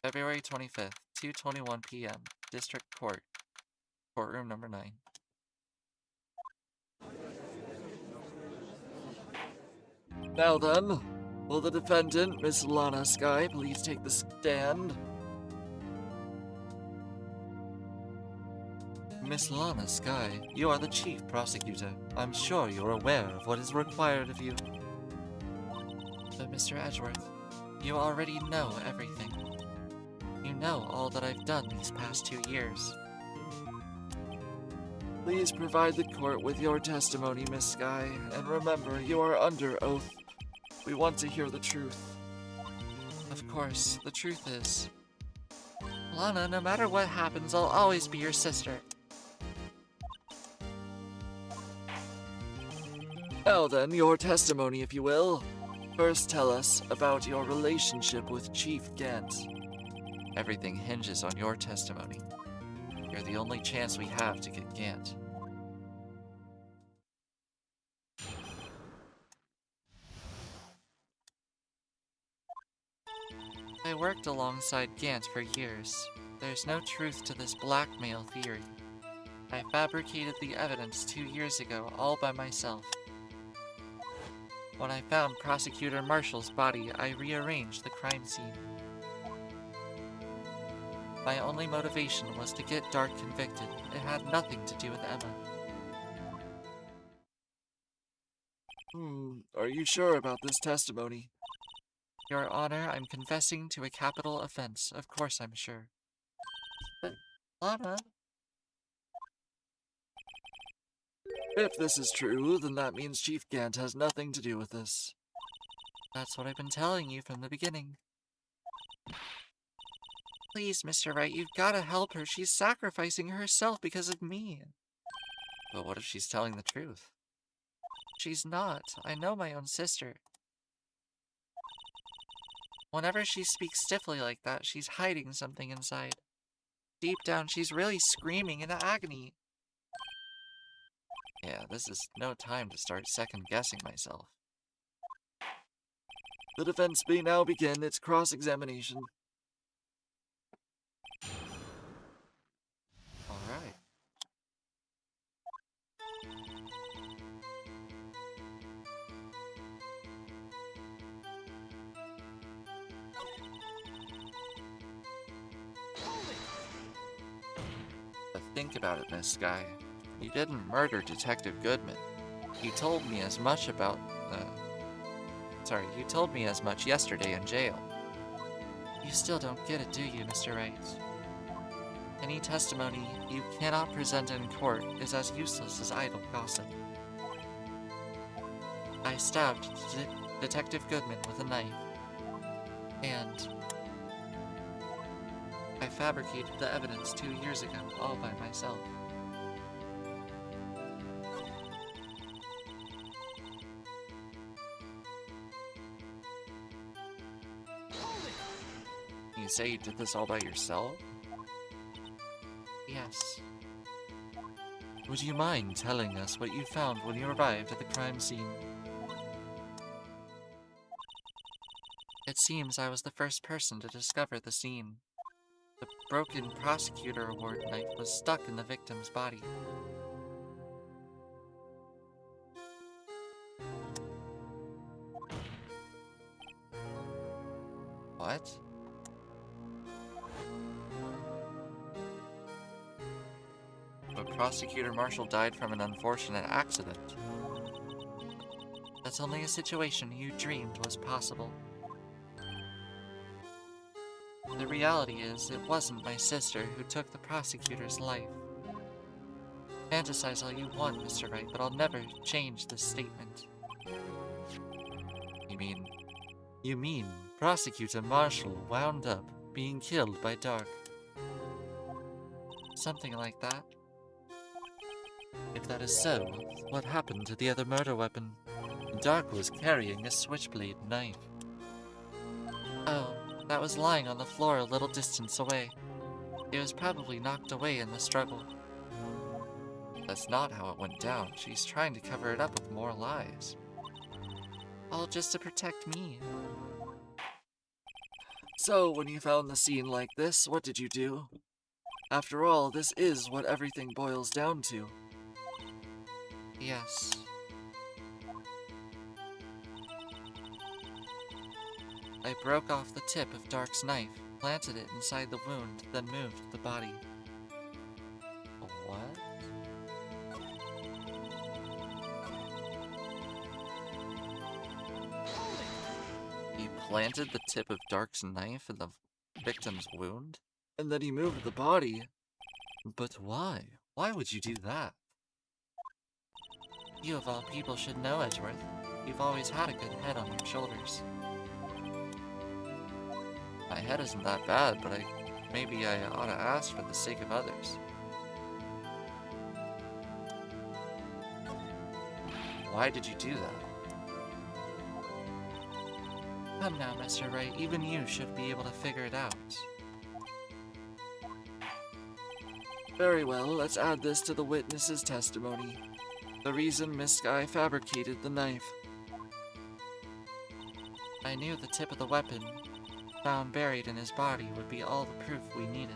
February 25th, 2:21 p.m. District Court. Courtroom number 9. Now then, will the defendant, Miss Lana Skye, please take the stand? Miss Lana Skye, you are the chief prosecutor. I'm sure you're aware of what is required of you. But Mr. Edgeworth, you already know everything. You know all that I've done these past 2 years. Please provide the court with your testimony, Miss Skye, and remember, you are under oath. We want to hear the truth. Of course, the truth is... Lana, no matter what happens, I'll always be your sister. Now then, your testimony, if you will. First tell us about your relationship with Chief Gant. Everything hinges on your testimony. You're the only chance we have to get Gant. I worked alongside Gant for years. There's no truth to this blackmail theory. I fabricated the evidence 2 years ago all by myself. When I found Prosecutor Marshall's body, I rearranged the crime scene. My only motivation was to get Dark convicted. It had nothing to do with Emma. Are you sure about this testimony? Your Honor, I'm confessing to a capital offense. Of course I'm sure. But, Lana... If this is true, then that means Chief Gant has nothing to do with this. That's what I've been telling you from the beginning. Please, Mr. Wright, you've got to help her. She's sacrificing herself because of me. But what if she's telling the truth? She's not. I know my own sister. Whenever she speaks stiffly like that, she's hiding something inside. Deep down, she's really screaming in agony. Yeah, this is no time to start second-guessing myself. The defense may now begin its cross-examination. All right. But think about it, Miss Skye. You didn't murder Detective Goodman. You told me as much about, you told me as much yesterday in jail. You still don't get it, do you, Mr. Wright? Any testimony you cannot present in court is as useless as idle gossip. I stabbed Detective Goodman with a knife. And I fabricated the evidence 2 years ago, all by myself. You say you did this all by yourself? Yes. Would you mind telling us what you found when you arrived at the crime scene? It seems I was the first person to discover the scene. The broken Prosecutor Award knife was stuck in the victim's body. What? But Prosecutor Marshall died from an unfortunate accident. That's only a situation you dreamed was possible. The reality is, it wasn't my sister who took the prosecutor's life. Fantasize all you want, Mr. Wright, but I'll never change this statement. You mean Prosecutor Marshall wound up being killed by Dark? Something like that. If that is so, what happened to the other murder weapon? Dark was carrying a switchblade knife. Oh, that was lying on the floor a little distance away. It was probably knocked away in the struggle. That's not how it went down. She's trying to cover it up with more lies. All just to protect me. So, when you found the scene like this, what did you do? After all, this is what everything boils down to. Yes. I broke off the tip of Dark's knife, planted it inside the wound, then moved the body. What? He planted the tip of Dark's knife in the victim's wound? And then he moved the body? But why? Why would you do that? You of all people should know, Edgeworth. You've always had a good head on your shoulders. My head isn't that bad, but maybe I ought to ask for the sake of others. Why did you do that? Come now, Mr. Wright, even you should be able to figure it out. Very well, let's add this to the witness's testimony. The reason Miss Sky fabricated the knife. I knew the tip of the weapon, found buried in his body, would be all the proof we needed.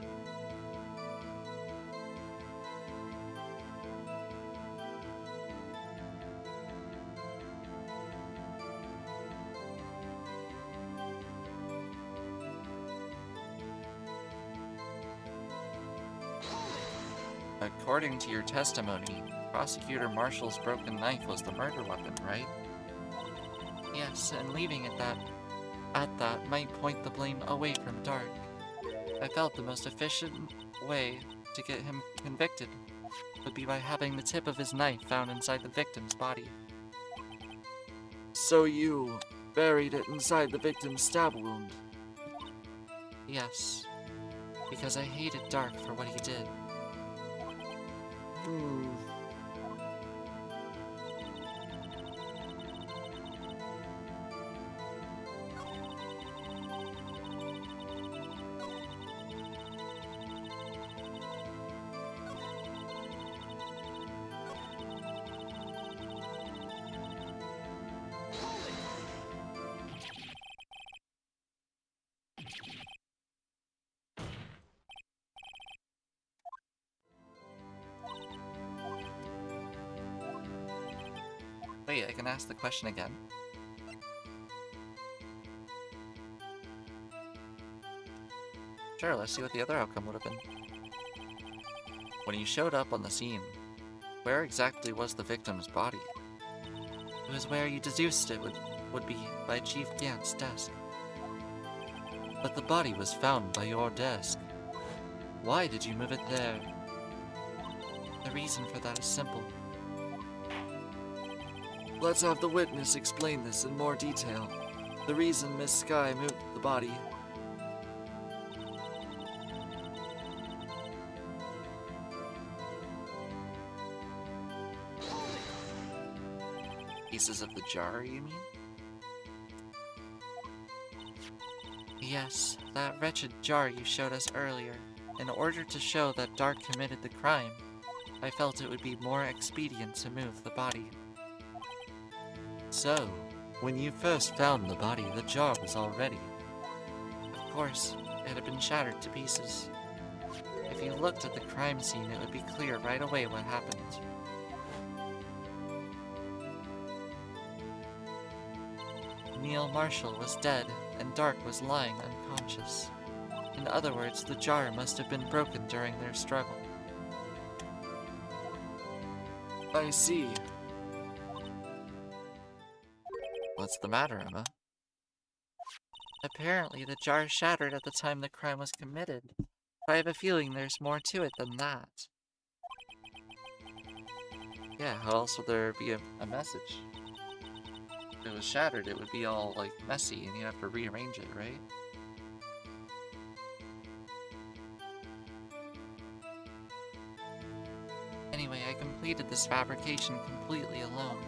According to your testimony, Prosecutor Marshall's broken knife was the murder weapon, right? Yes, and leaving it at that might point the blame away from Dark. I felt the most efficient way to get him convicted would be by having the tip of his knife found inside the victim's body. So you buried it inside the victim's stab wound? Yes, because I hated Dark for what he did. Wait, I can ask the question again. Sure, let's see what the other outcome would have been. When you showed up on the scene, where exactly was the victim's body? It was where you deduced it would be by Chief Gant's desk. But the body was found by your desk. Why did you move it there? The reason for that is simple. Let's have the witness explain this in more detail. The reason Miss Sky moved the body. Pieces of the jar, you mean? Yes, that wretched jar you showed us earlier. In order to show that Dark committed the crime, I felt it would be more expedient to move the body. So, when you first found the body, the jar was all ready. Of course, it had been shattered to pieces. If you looked at the crime scene, it would be clear right away what happened. Neil Marshall was dead, and Dark was lying unconscious. In other words, the jar must have been broken during their struggle. I see. What's the matter, Emma? Apparently, the jar shattered at the time the crime was committed. But I have a feeling there's more to it than that. Yeah, how else would there be a message? If it was shattered, it would be all, like, messy, and you have to rearrange it, right? Anyway, I completed this fabrication completely alone.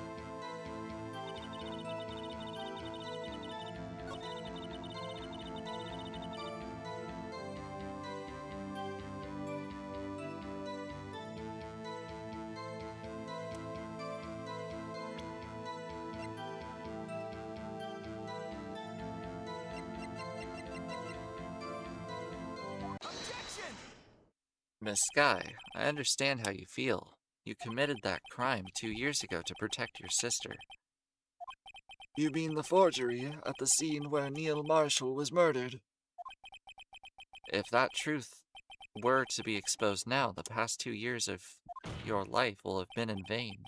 Miss Sky, I understand how you feel. You committed that crime 2 years ago to protect your sister. You mean the forgery at the scene where Neil Marshall was murdered? If that truth were to be exposed now, the past 2 years of your life will have been in vain.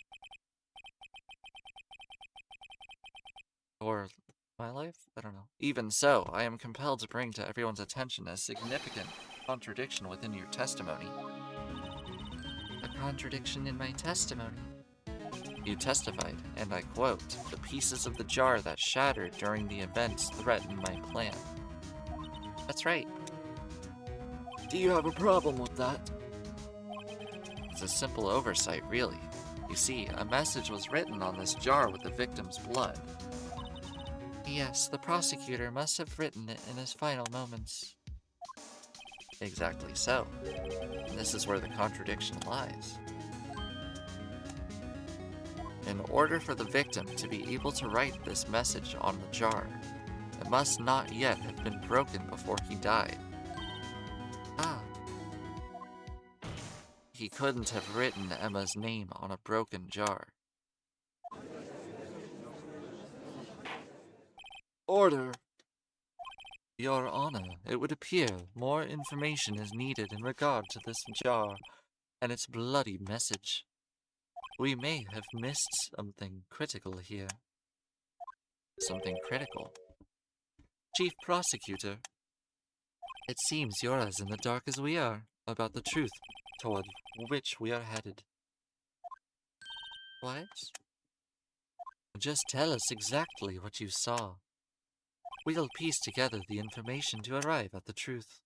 Or my life? I don't know. Even so, I am compelled to bring to everyone's attention a significant contradiction within your testimony. A contradiction in my testimony? You testified, and I quote, "The pieces of the jar that shattered during the events threatened my plan." That's right. Do you have a problem with that? It's a simple oversight, really. You see, a message was written on this jar with the victim's blood. Yes, the prosecutor must have written it in his final moments. Exactly so. And this is where the contradiction lies. In order for the victim to be able to write this message on the jar, it must not yet have been broken before he died. Ah. He couldn't have written Emma's name on a broken jar. Order. Your Honor, it would appear more information is needed in regard to this jar and its bloody message. We may have missed something critical here. Something critical? Chief Prosecutor, it seems you're as in the dark as we are about the truth toward which we are headed. What? Just tell us exactly what you saw. We'll piece together the information to arrive at the truth.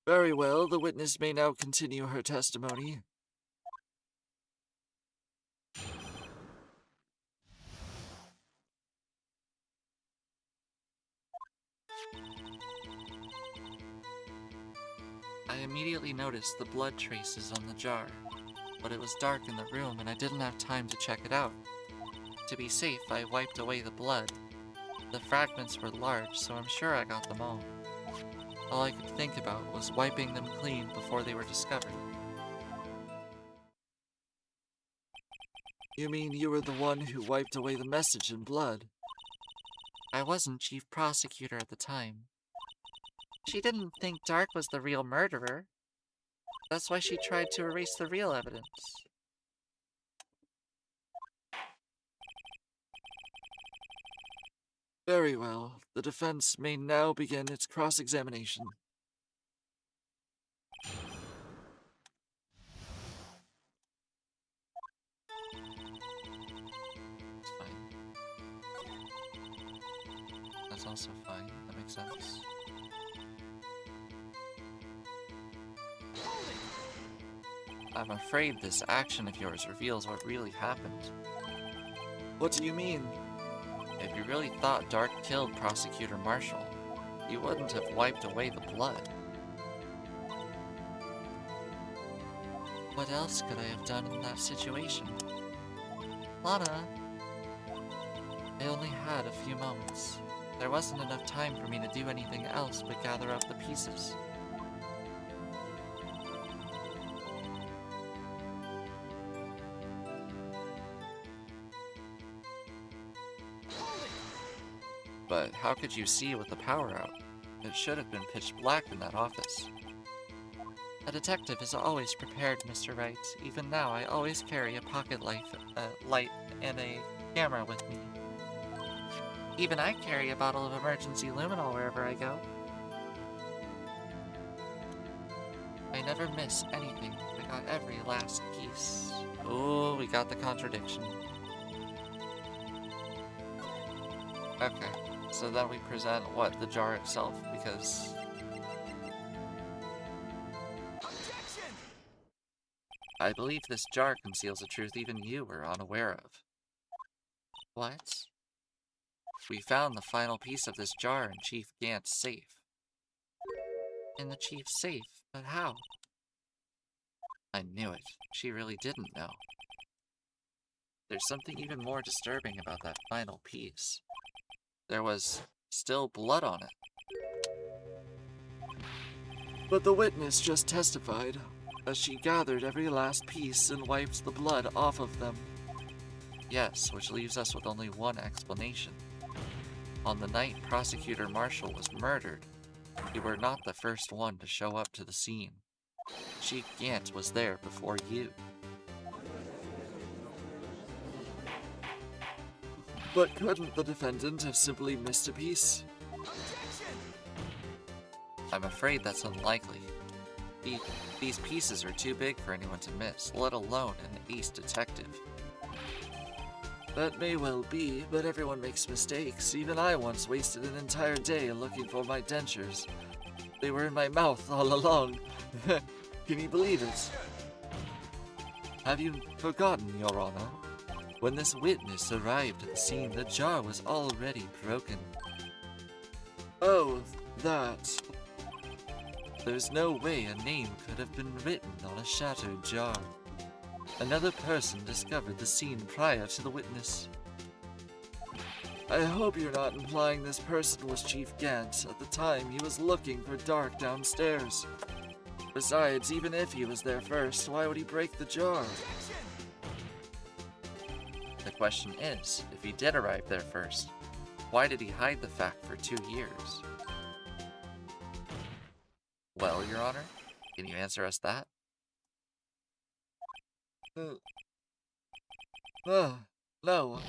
Very well, the witness may now continue her testimony. I immediately noticed the blood traces on the jar, but it was dark in the room and I didn't have time to check it out. To be safe, I wiped away the blood. The fragments were large, so I'm sure I got them all. All I could think about was wiping them clean before they were discovered. You mean you were the one who wiped away the message in blood? I wasn't chief prosecutor at the time. She didn't think Dark was the real murderer. That's why she tried to erase the real evidence. Very well. The defense may now begin its cross-examination. It's fine. That's also fine. That makes sense. I'm afraid this action of yours reveals what really happened. What do you mean? If you really thought Dark killed Prosecutor Marshall, you wouldn't have wiped away the blood. What else could I have done in that situation? Lana, I only had a few moments. There wasn't enough time for me to do anything else but gather up the pieces. But how could you see with the power out? It should have been pitch black in that office. A detective is always prepared, Mr. Wright. Even now, I always carry a pocket light and a camera with me. Even I carry a bottle of emergency luminol wherever I go. I never miss anything. I got every last piece. Oh, we got the contradiction. Okay, so then we present what? The jar itself, because... Objection! I believe this jar conceals a truth even you were unaware of. What? We found the final piece of this jar in Chief Gant's safe. In the Chief's safe? But how? I knew it. She really didn't know. There's something even more disturbing about that final piece. There was still blood on it. But the witness just testified, as she gathered every last piece and wiped the blood off of them. Yes, which leaves us with only one explanation. On the night Prosecutor Marshall was murdered, you were not the first one to show up to the scene. Chief Gant was there before you. But couldn't the defendant have simply missed a piece? Objection! I'm afraid that's unlikely. These pieces are too big for anyone to miss, let alone an ace detective. That may well be, but everyone makes mistakes. Even I once wasted an entire day looking for my dentures. They were in my mouth all along. Can you believe it? Have you forgotten, Your Honor? When this witness arrived at the scene, the jar was already broken. Oh, that. There's no way a name could have been written on a shattered jar. Another person discovered the scene prior to the witness. I hope you're not implying this person was Chief Gant. At the time, he was looking for Dark downstairs. Besides, even if he was there first, why would he break the jar? The question is, if he did arrive there first, why did he hide the fact for 2 years? Well, Your Honor, can you answer us that? No.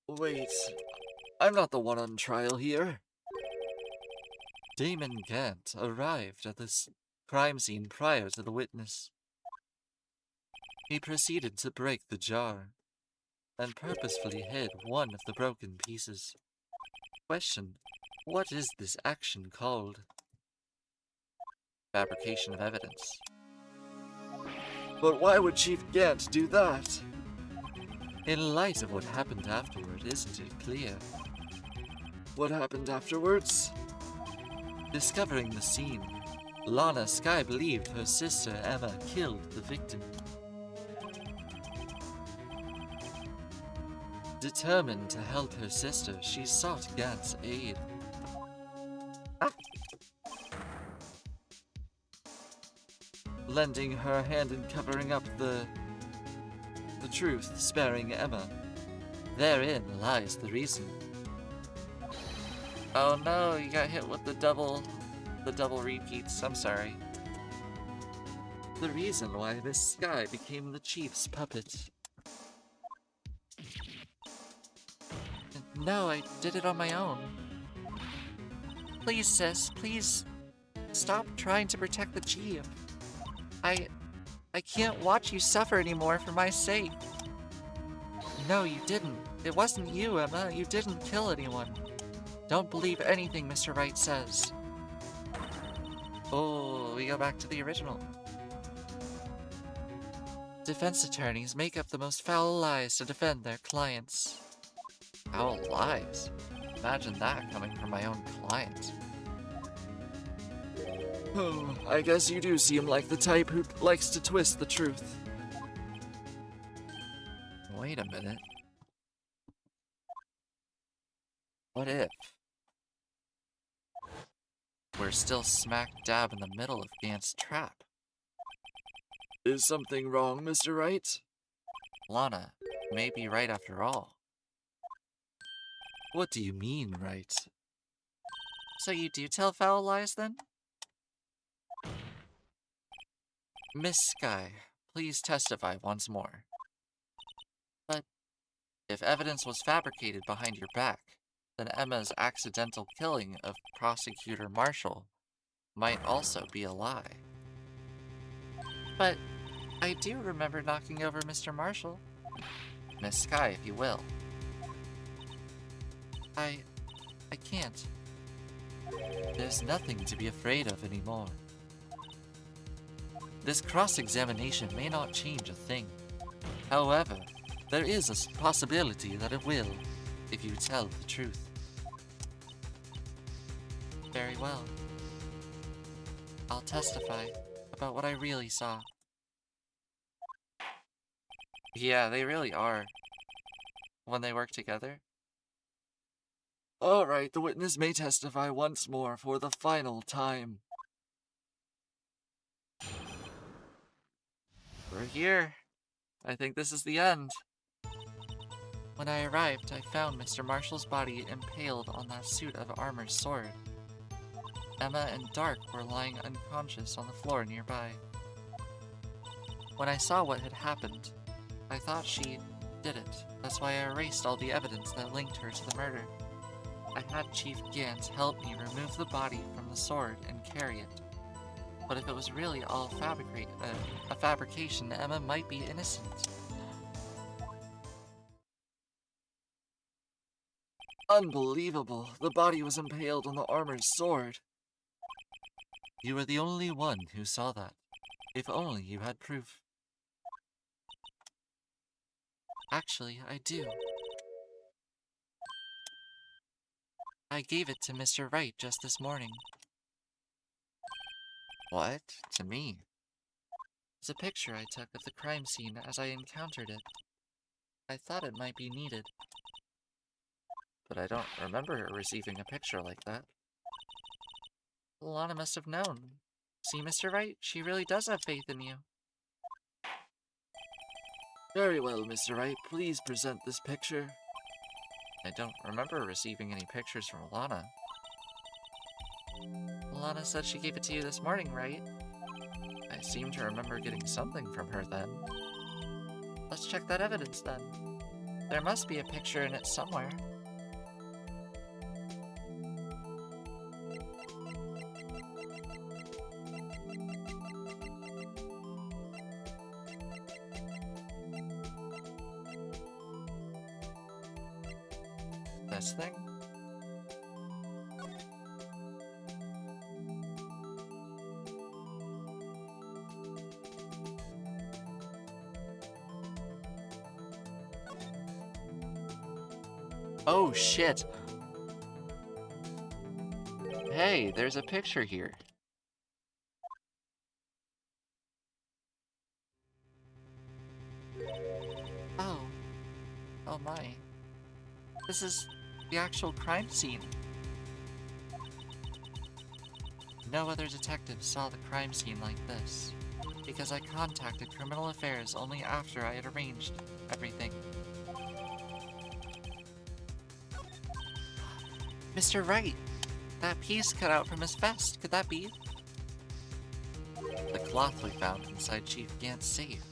Wait, I'm not the one on trial here. Damon Gant arrived at this crime scene prior to the witness. He proceeded to break the jar and purposefully hid one of the broken pieces. Question: what is this action called? Fabrication of evidence. But why would Chief Gant do that? In light of what happened afterward, isn't it clear? What happened afterwards? Discovering the scene, Lana Skye believed her sister Emma killed the victim. Determined to help her sister, she sought Gant's aid. Lending her hand in covering up the truth, sparing Emma. Therein lies the reason. Oh no, you got hit with the double repeats. I'm sorry. The reason why Miss Skye became the chief's puppet. No, I did it on my own. Please, sis, please stop trying to protect the chief. I can't watch you suffer anymore for my sake. No, you didn't. It wasn't you, Emma. You didn't kill anyone. Don't believe anything Mr. Wright says. Oh, we go back to the original. Defense attorneys make up the most foul lies to defend their clients. Foul lies? Imagine that coming from my own client. Oh, I guess you do seem like the type who likes to twist the truth. Wait a minute. What if we're still smack dab in the middle of Gant's trap? Is something wrong, Mr. Wright? Lana may be right after all. What do you mean, right? So you do tell foul lies, then? Miss Skye, please testify once more. But if evidence was fabricated behind your back, then Emma's accidental killing of Prosecutor Marshall might also be a lie. But I do remember knocking over Mr. Marshall. Miss Skye, if you will. I can't. There's nothing to be afraid of anymore. This cross-examination may not change a thing. However, there is a possibility that it will, if you tell the truth. Very well. I'll testify about what I really saw. Yeah, they really are. when they work together. All right, the witness may testify once more for the final time. We're here. I think this is the end. When I arrived, I found Mr. Marshall's body impaled on that suit of armor's sword. Emma and Dark were lying unconscious on the floor nearby. When I saw what had happened, I thought she did it. That's why I erased all the evidence that linked her to the murder. I had Chief Gant help me remove the body from the sword and carry it. But if it was really all a fabrication, Emma might be innocent. Unbelievable. The body was impaled on the armor's sword. You were the only one who saw that. If only you had proof. Actually, I do. I gave it to Mr. Wright just this morning. What? To me? It's a picture I took of the crime scene as I encountered it. I thought it might be needed. But I don't remember receiving a picture like that. Lana must have known. See, Mr. Wright, she really does have faith in you. Very well, Mr. Wright. Please present this picture. I don't remember receiving any pictures from Lana. Lana said she gave it to you this morning, right? I seem to remember getting something from her then. Let's check that evidence then. There must be a picture in it somewhere. This thing? Oh shit! Hey, there's a picture here. Oh. Oh my. This is the actual crime scene. No other detective saw the crime scene like this, because I contacted Criminal Affairs only after I had arranged everything. Mr. Wright, that piece cut out from his vest, could that be? The cloth we found inside Chief Gant's safe.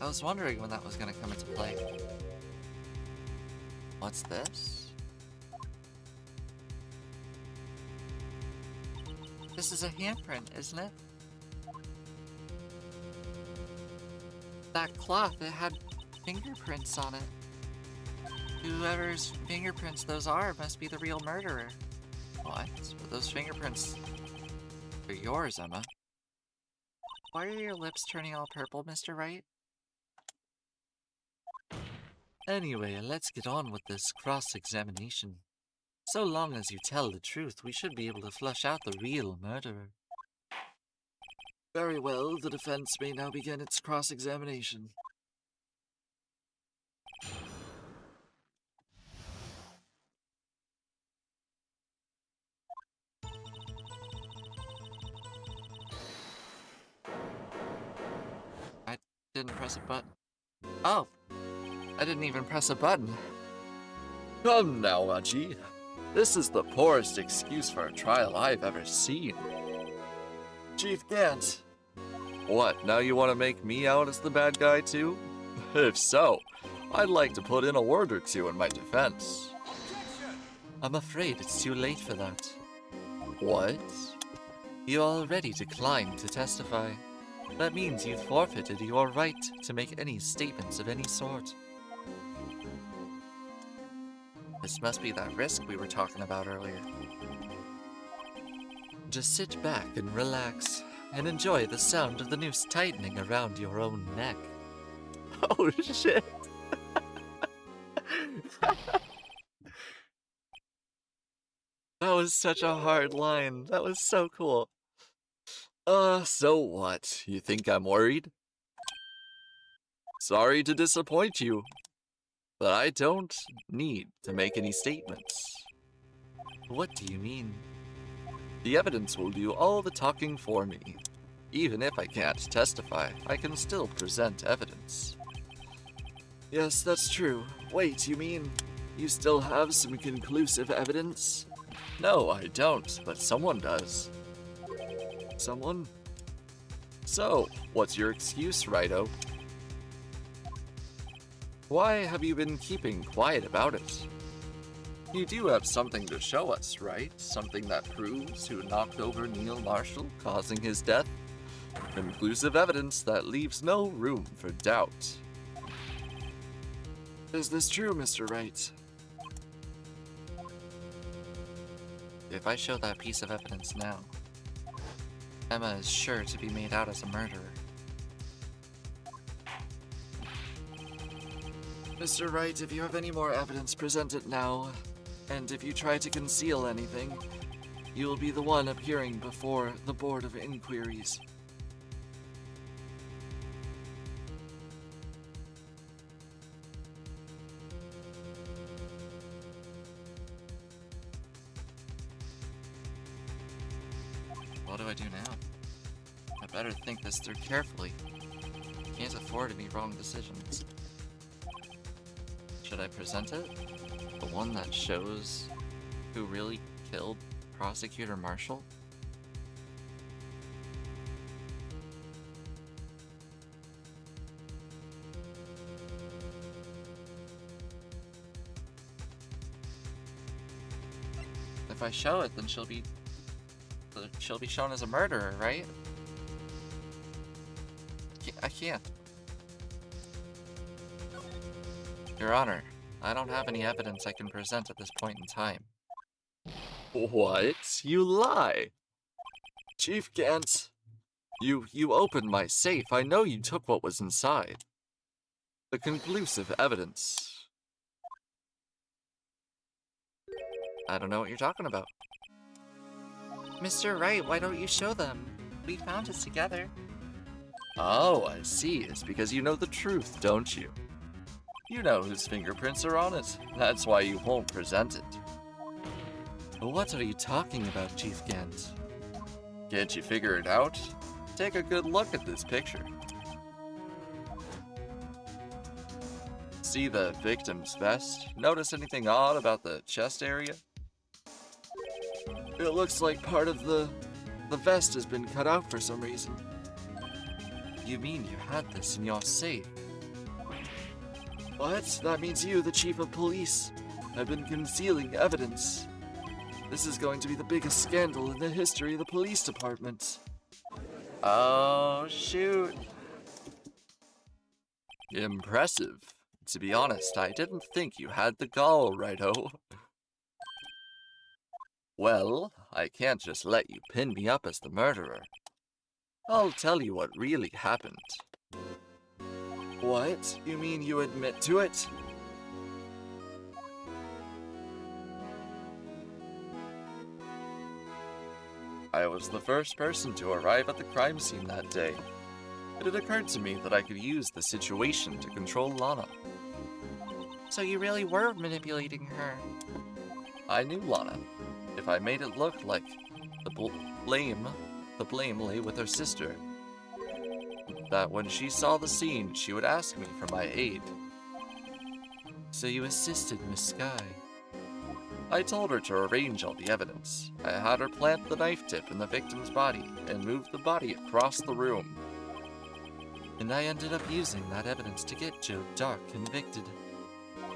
I was wondering when that was going to come into play. What's this? This is a handprint, isn't it? That cloth, it had fingerprints on it. Whoever's fingerprints those are must be the real murderer. What? But those fingerprints are yours, Emma. Why are your lips turning all purple, Mr. Wright? Anyway, let's get on with this cross-examination. So long as you tell the truth, we should be able to flush out the real murderer. Very well, the defense may now begin its cross-examination. I didn't press a button. Oh! I didn't even press a button. Come now, Aji. This is the poorest excuse for a trial I've ever seen. Chief Gant. What, now you want to make me out as the bad guy too? If so, I'd like to put in a word or two in my defense. I'm afraid it's too late for that. What? You already declined to testify. That means you've forfeited your right to make any statements of any sort. This must be that risk we were talking about earlier. Just sit back and relax, and enjoy the sound of the noose tightening around your own neck. Oh shit! That was such a hard line. That was so cool. So what? You think I'm worried? Sorry to disappoint you. but I don't need to make any statements. What do you mean? The evidence will do all the talking for me. Even if I can't testify, I can still present evidence. Yes, that's true. Wait, you mean you still have some conclusive evidence? No, I don't, but someone does. Someone? So, what's your excuse, Rido? Why have you been keeping quiet about it? You do have something to show us, right? Something that proves who knocked over Neil Marshall, causing his death? Conclusive evidence that leaves no room for doubt. Is this true, Mr. Wright? If I show that piece of evidence now, Emma is sure to be made out as a murderer. Mr. Wright, if you have any more evidence, present it now. And if you try to conceal anything, you will be the one appearing before the Board of Inquiries. What do I do now? I better think this through carefully. Can't afford any wrong decisions. Should I present it? The one that shows who really killed Prosecutor Marshall? If I show it, then she'll be shown as a murderer, right? I can't. Your Honor, I don't have any evidence I can present at this point in time. What? You lie! Chief Gantz, you opened my safe. I know you took what was inside. The conclusive evidence. I don't know what you're talking about. Mr. Wright, why don't you show them? We found it together. Oh, I see. It's because you know the truth, don't you? You know whose fingerprints are on it. That's why you won't present it. What are you talking about, Chief Gantz? Can't you figure it out? Take a good look at this picture. See the victim's vest? Notice anything odd about the chest area? It looks like part of the vest has been cut out for some reason. You mean you had this in your safe? What? That means you, the chief of police, have been concealing evidence. This is going to be the biggest scandal in the history of the police department. Oh, shoot. Impressive. To be honest, I didn't think you had the gall, Righto. Well, I can't just let you pin me up as the murderer. I'll tell you what really happened. What? You mean you admit to it? I was the first person to arrive at the crime scene that day. It had occurred to me that I could use the situation to control Lana. So you really were manipulating her? I knew Lana. If I made it look like the blame lay with her sister, that when she saw the scene, she would ask me for my aid. So you assisted Miss Sky? I told her to arrange all the evidence. I had her plant the knife tip in the victim's body and move the body across the room. And I ended up using that evidence to get Joe Dark convicted.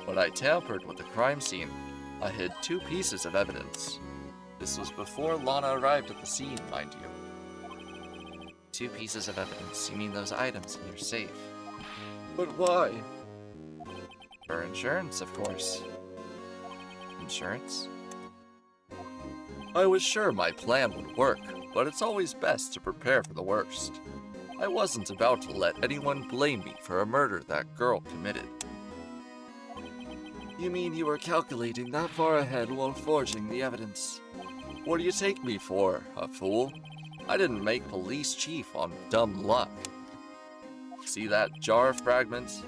When I tampered with the crime scene, I hid 2 pieces of evidence. This was before Lana arrived at the scene, mind you. 2 pieces of evidence? You mean those items in your safe? But why? For insurance, of course. Insurance? I was sure my plan would work, but it's always best to prepare for the worst. I wasn't about to let anyone blame me for a murder that girl committed. You mean you were calculating that far ahead while forging the evidence? What do you take me for, a fool? I didn't make police chief on dumb luck. See that jar fragment?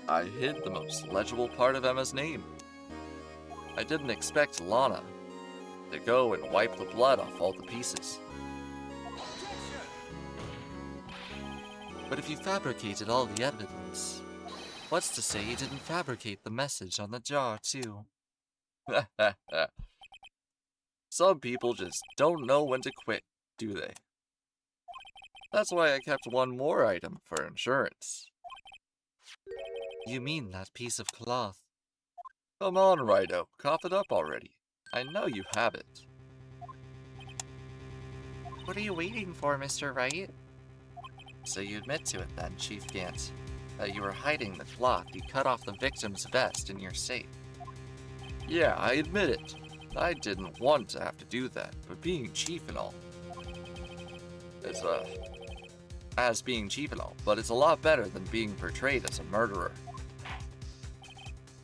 I hid the most legible part of Emma's name. I didn't expect Lana to go and wipe the blood off all the pieces. But if you fabricated all the evidence, what's to say you didn't fabricate the message on the jar, too? Some people just don't know when to quit, do they? That's why I kept one more item for insurance. You mean that piece of cloth? Come on, Rido, cough it up already. I know you have it. What are you waiting for, Mr. Wright? So you admit to it then, Chief Gant, that you were hiding the cloth you cut off the victim's vest in your safe. Yeah, I admit it. I didn't want to have to do that, but being chief and all. It's being chief and all, but it's a lot better than being portrayed as a murderer.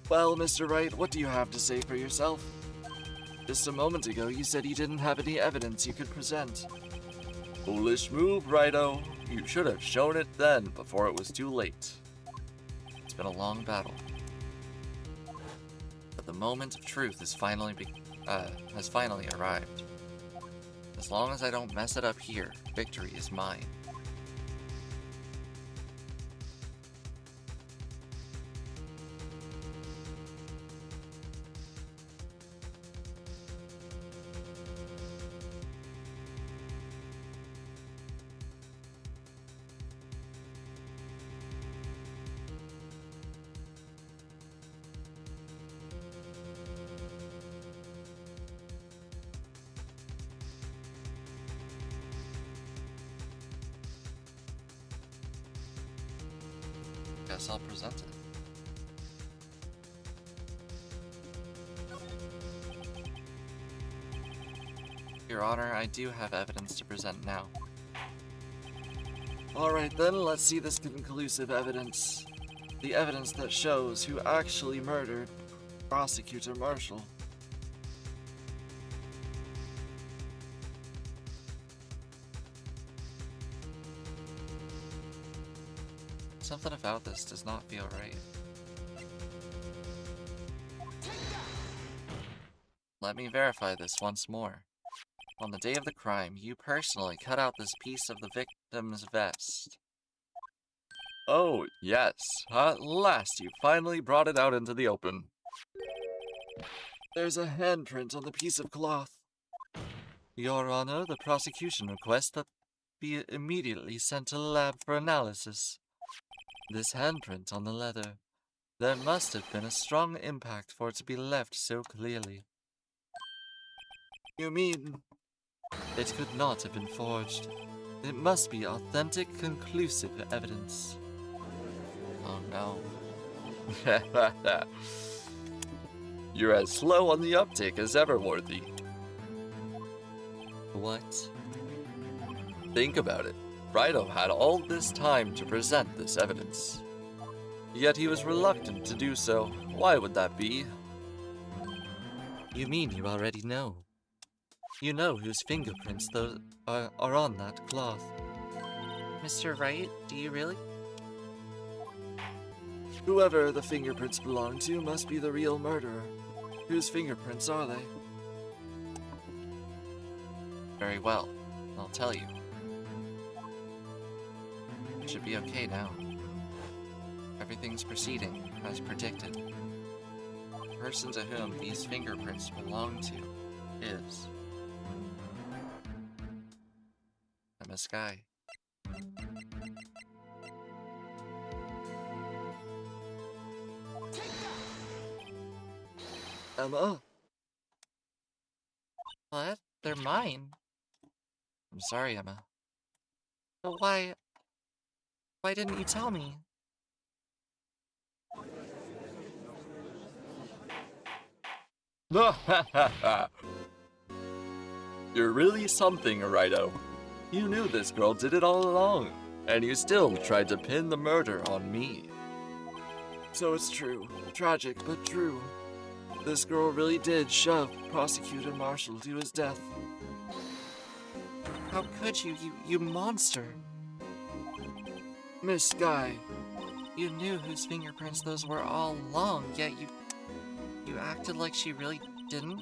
Well, Mr. Wright, what do you have to say for yourself? Just a moment ago, you said you didn't have any evidence you could present. Foolish move, Rido. You should have shown it then, before it was too late. It's been a long battle. But the moment of truth has finally arrived. As long as I don't mess it up here, victory is mine. Guess I'll present it. Your Honor, I do have evidence to present now. Alright then, let's see this conclusive evidence. The evidence that shows who actually murdered Prosecutor Marshall. Something about this does not feel right. Let me verify this once more. On the day of the crime, you personally cut out this piece of the victim's vest. Oh, yes. At last you finally brought it out into the open. There's a handprint on the piece of cloth. Your Honor, the prosecution requests that be immediately sent to the lab for analysis. This handprint on the leather. There must have been a strong impact for it to be left so clearly. You mean... It could not have been forged. It must be authentic, conclusive evidence. Oh no. You're as slow on the uptake as ever, Worthy. What? Think about it. Rido had all this time to present this evidence. Yet he was reluctant to do so. Why would that be? You mean you already know? You know whose fingerprints those are on that cloth. Mr. Wright, do you really? Whoever the fingerprints belong to must be the real murderer. Whose fingerprints are they? Very well. I'll tell you. It should be okay now. Everything's proceeding as predicted. The person to whom these fingerprints belong to is Emma Skye. Emma? What? They're mine. I'm sorry, Emma. But why didn't you tell me? You're really something, Rido. You knew this girl did it all along, and you still tried to pin the murder on me. So it's true. Tragic, but true. This girl really did shove Prosecutor Marshall to his death. How could you monster? Miss Skye, You knew whose fingerprints those were all along, yet you acted like she really didn't?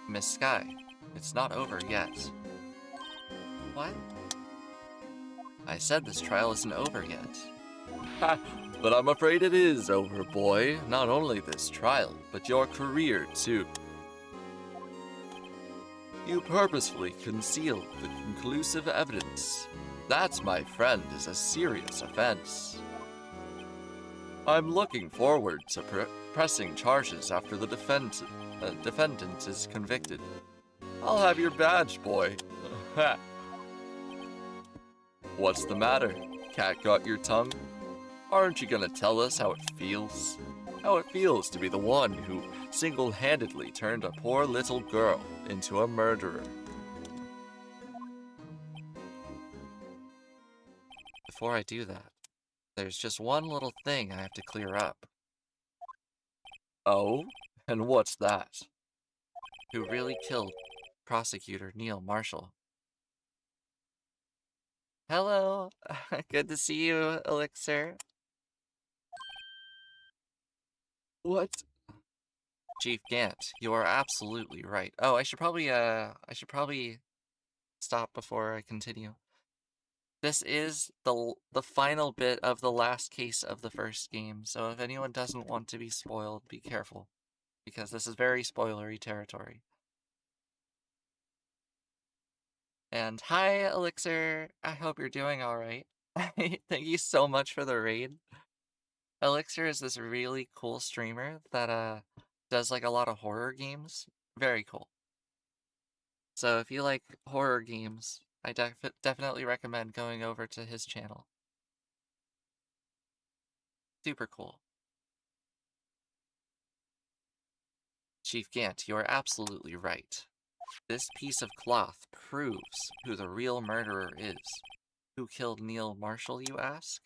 Miss Sky, it's not over yet. What? I said this trial isn't over yet. Ha! But I'm afraid it is over, boy. Not only this trial, but your career, too. You purposefully concealed the conclusive evidence. That, my friend, is a serious offense. I'm looking forward to pressing charges after the defendant is convicted. I'll have your badge, boy. What's the matter? Cat got your tongue? Aren't you gonna tell us how it feels? How it feels to be the one who single-handedly turned a poor little girl into a murderer? Before I do that, there's just one little thing I have to clear up. Oh? And what's that? Who really killed Prosecutor Neil Marshall? Hello! Good to see you, Elixir. What? Chief Gant, you are absolutely right. Oh, I should probably stop before I continue. This is the final bit of the last case of the first game, so if anyone doesn't want to be spoiled, be careful, because this is very spoilery territory. And hi, Elixir. I hope you're doing alright. Thank you so much for the raid. Elixir is this really cool streamer that does like a lot of horror games. Very cool. So if you like horror games, I definitely recommend going over to his channel. Super cool. Chief Gant, you are absolutely right. This piece of cloth proves who the real murderer is. Who killed Neil Marshall, you ask?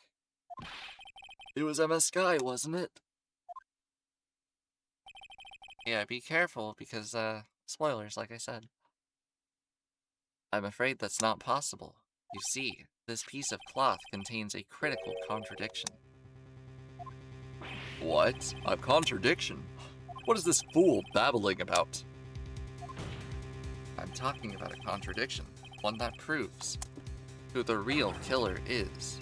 It was Emma Sky, wasn't it? Yeah, be careful, because, spoilers, like I said. I'm afraid that's not possible. You see, this piece of cloth contains a critical contradiction. What? A contradiction? What is this fool babbling about? I'm talking about a contradiction, one that proves who the real killer is.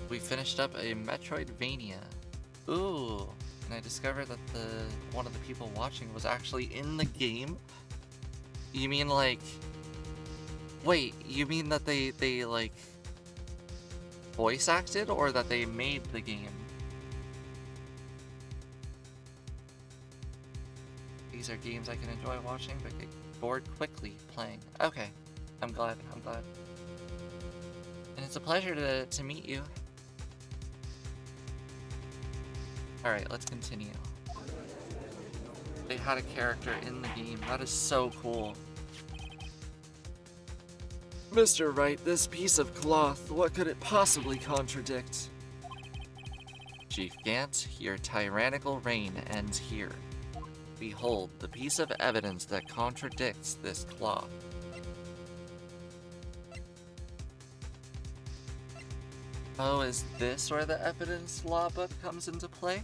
We finished up a Metroidvania. Ooh, and I discovered that one of the people watching was actually in the game. You mean like... Wait, you mean that they like voice acted, or that they made the game? These are games I can enjoy watching, but get bored quickly playing. Okay, I'm glad. And it's a pleasure to meet you. Alright, let's continue. They had a character in the game. That is so cool. Mr. Wright, this piece of cloth, what could it possibly contradict? Chief Gant, your tyrannical reign ends here. Behold, the piece of evidence that contradicts this cloth. Oh, is this where the evidence law book comes into play?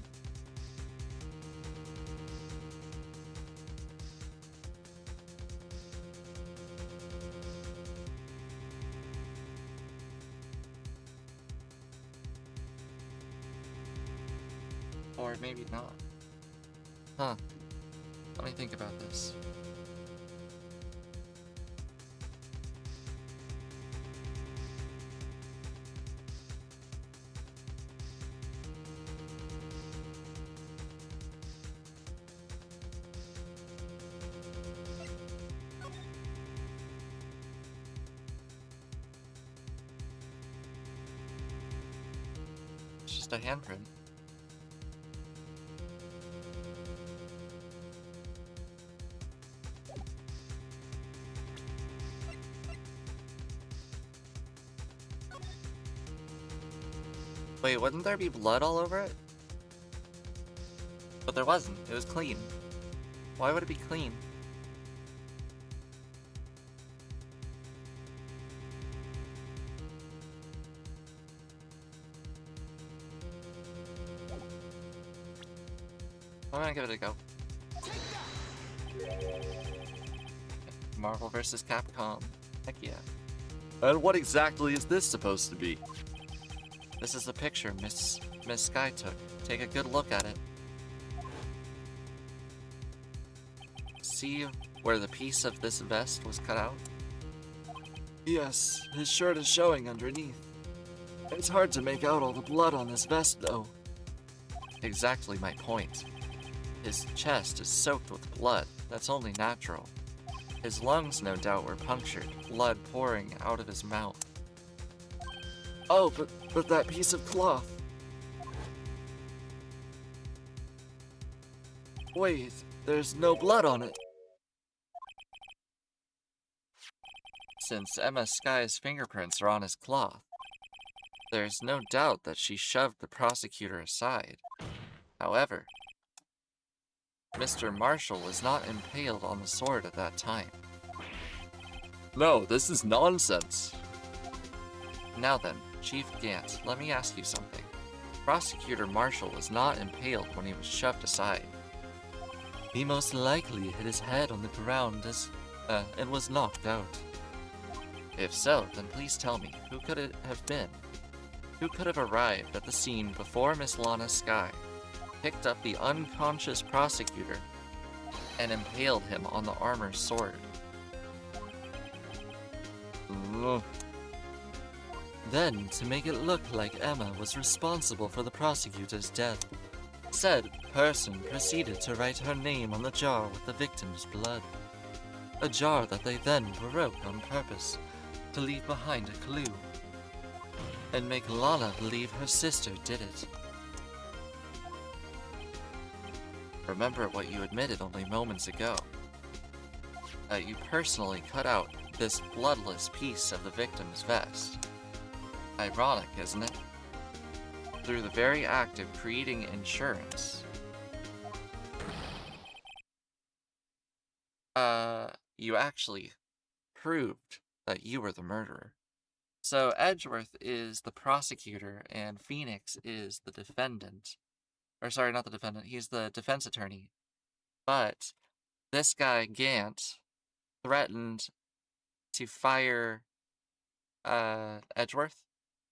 Or maybe not. Huh. Let me think about this. It's just a handprint. Wait, wouldn't there be blood all over it? But there wasn't. It was clean. Why would it be clean? I'm gonna give it a go. Marvel vs. Capcom. Heck yeah. And what exactly is this supposed to be? This is the picture Miss Sky took. Take a good look at it. See where the piece of this vest was cut out? Yes, his shirt is showing underneath. It's hard to make out all the blood on this vest, though. Exactly my point. His chest is soaked with blood. That's only natural. His lungs, no doubt, were punctured, blood pouring out of his mouth. Oh, but that piece of cloth. Wait, there's no blood on it. Since Emma Sky's fingerprints are on his cloth, there's no doubt that she shoved the prosecutor aside. However, Mr. Marshall was not impaled on the sword at that time. No, this is nonsense. Now then, Chief Gant, let me ask you something. Prosecutor Marshall was not impaled when he was shoved aside. He most likely hit his head on the ground and was knocked out. If so, then please tell me, who could it have been? Who could have arrived at the scene before Miss Lana Sky, picked up the unconscious prosecutor, and impaled him on the armor's sword? Then, to make it look like Emma was responsible for the prosecutor's death, said person proceeded to write her name on the jar with the victim's blood. A jar that they then broke on purpose to leave behind a clue, and make Lana believe her sister did it. Remember what you admitted only moments ago. That you personally cut out this bloodless piece of the victim's vest. Ironic, isn't it? Through the very act of creating insurance. You actually proved that you were the murderer. So Edgeworth is the prosecutor and Phoenix is the defendant. Or sorry, not the defendant, he's the defense attorney. But this guy, Gant, threatened to fire Edgeworth.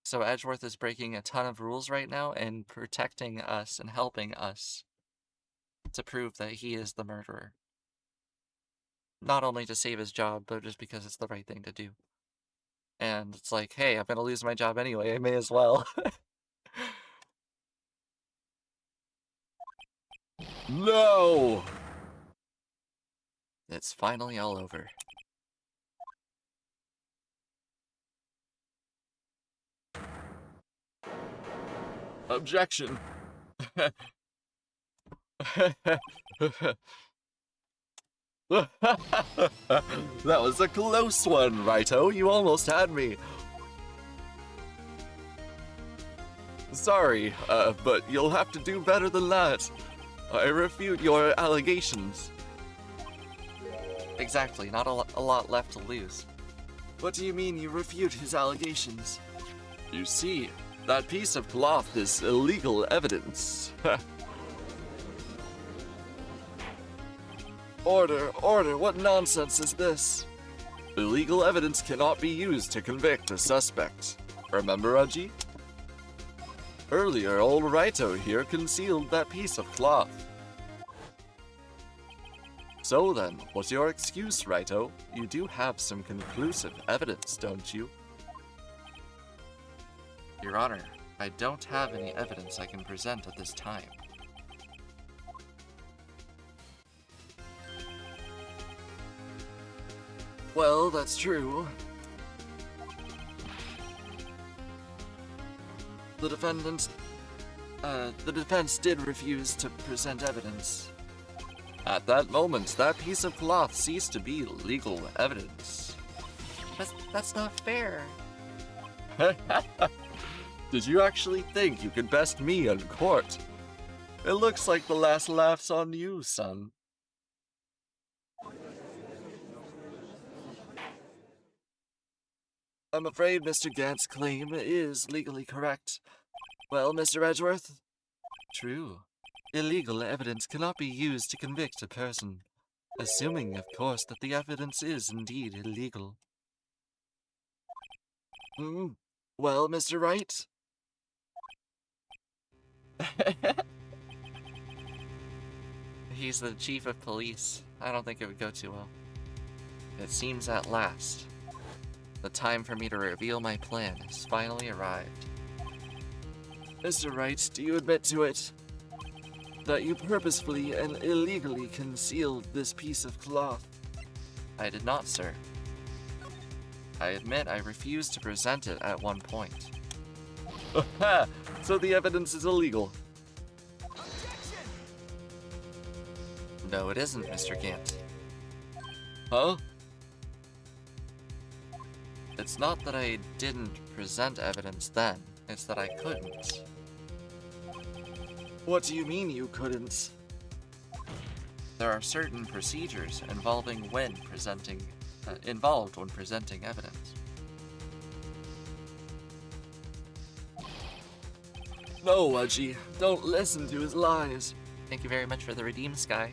So Edgeworth is breaking a ton of rules right now and protecting us and helping us to prove that he is the murderer. Not only to save his job, but just because it's the right thing to do. And it's like, hey, I'm gonna lose my job anyway, I may as well. No! It's finally all over. Objection. That was a close one, Raito. You almost had me. Sorry, but you'll have to do better than that. I refute your allegations. Exactly, not a lot left to lose. What do you mean you refute his allegations? You see, that piece of cloth is illegal evidence. Order, what nonsense is this? Illegal evidence cannot be used to convict a suspect. Remember, Aji? Earlier, old Raito here concealed that piece of cloth. So then, what's your excuse, Raito? You do have some conclusive evidence, don't you? Your Honor, I don't have any evidence I can present at this time. Well, that's true. The defense did refuse to present evidence. At that moment, that piece of cloth ceased to be legal evidence. That's not fair. Did you actually think you could best me in court? It looks like the last laugh's on you, son. I'm afraid Mr. Gant's claim is legally correct. Well, Mr. Edgeworth? True. illegal evidence cannot be used to convict a person, assuming, of course, that the evidence is indeed illegal. Hmm. Well, Mr. Wright? He's the chief of police. I don't think it would go too well. It seems at last, the time for me to reveal my plan has finally arrived. Mr. Wright, do you admit to it? That you purposefully and illegally concealed this piece of cloth? I did not, sir. I admit I refused to present it at one point. So the evidence is illegal. No, it isn't, Mr. Gant. Huh? It's not that I didn't present evidence then, it's that I couldn't. What do you mean you couldn't? There are certain procedures involved when presenting evidence. No, Wedgie, don't listen to his lies. Thank you very much for the redeem, Sky.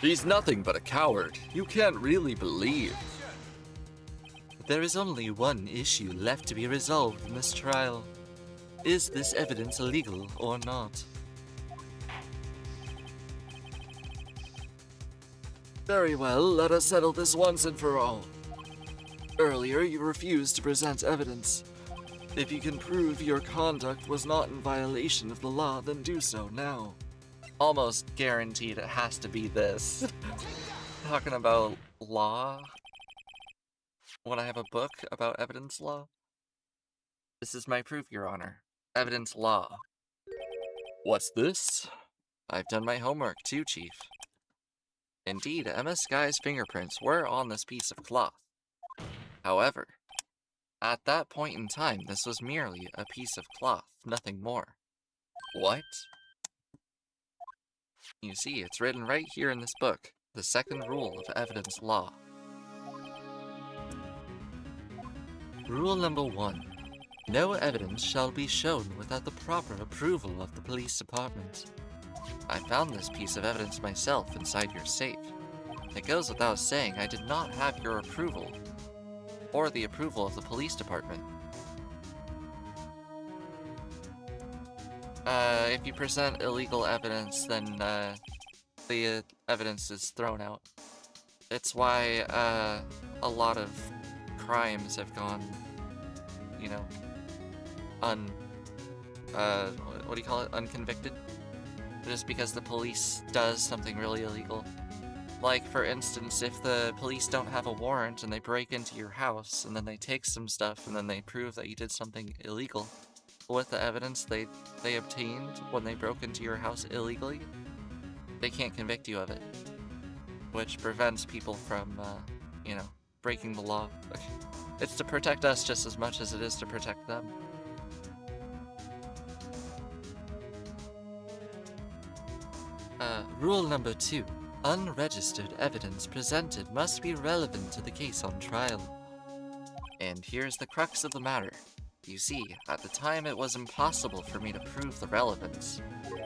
He's nothing but a coward. You can't really believe. There is only one issue left to be resolved in this trial. Is this evidence illegal or not? Very well, let us settle this once and for all. Earlier, you refused to present evidence. If you can prove your conduct was not in violation of the law, then do so now. Almost guaranteed it has to be this. Talking about law? When I have a book about evidence law? This is my proof, Your Honor. Evidence law. What's this? I've done my homework too, Chief. Indeed, Emma Sky's fingerprints were on this piece of cloth. However, at that point in time, this was merely a piece of cloth, nothing more. What? You see, it's written right here in this book, the second rule of evidence law. Rule number 1. No evidence shall be shown without the proper approval of the police department. I found this piece of evidence myself inside your safe. It goes without saying I did not have your approval, or the approval of the police department. If you present illegal evidence, then the evidence is thrown out. It's why a lot of crimes have gone, you know, what do you call it? Unconvicted? Just because the police does something really illegal. Like, for instance, if the police don't have a warrant and they break into your house and then they take some stuff and then they prove that you did something illegal with the evidence they obtained when they broke into your house illegally, they can't convict you of it. Which prevents people from, you know, breaking the law. It's to protect us just as much as it is to protect them. Rule number 2. Unregistered evidence presented must be relevant to the case on trial. And here's the crux of the matter. You see, at the time it was impossible for me to prove the relevance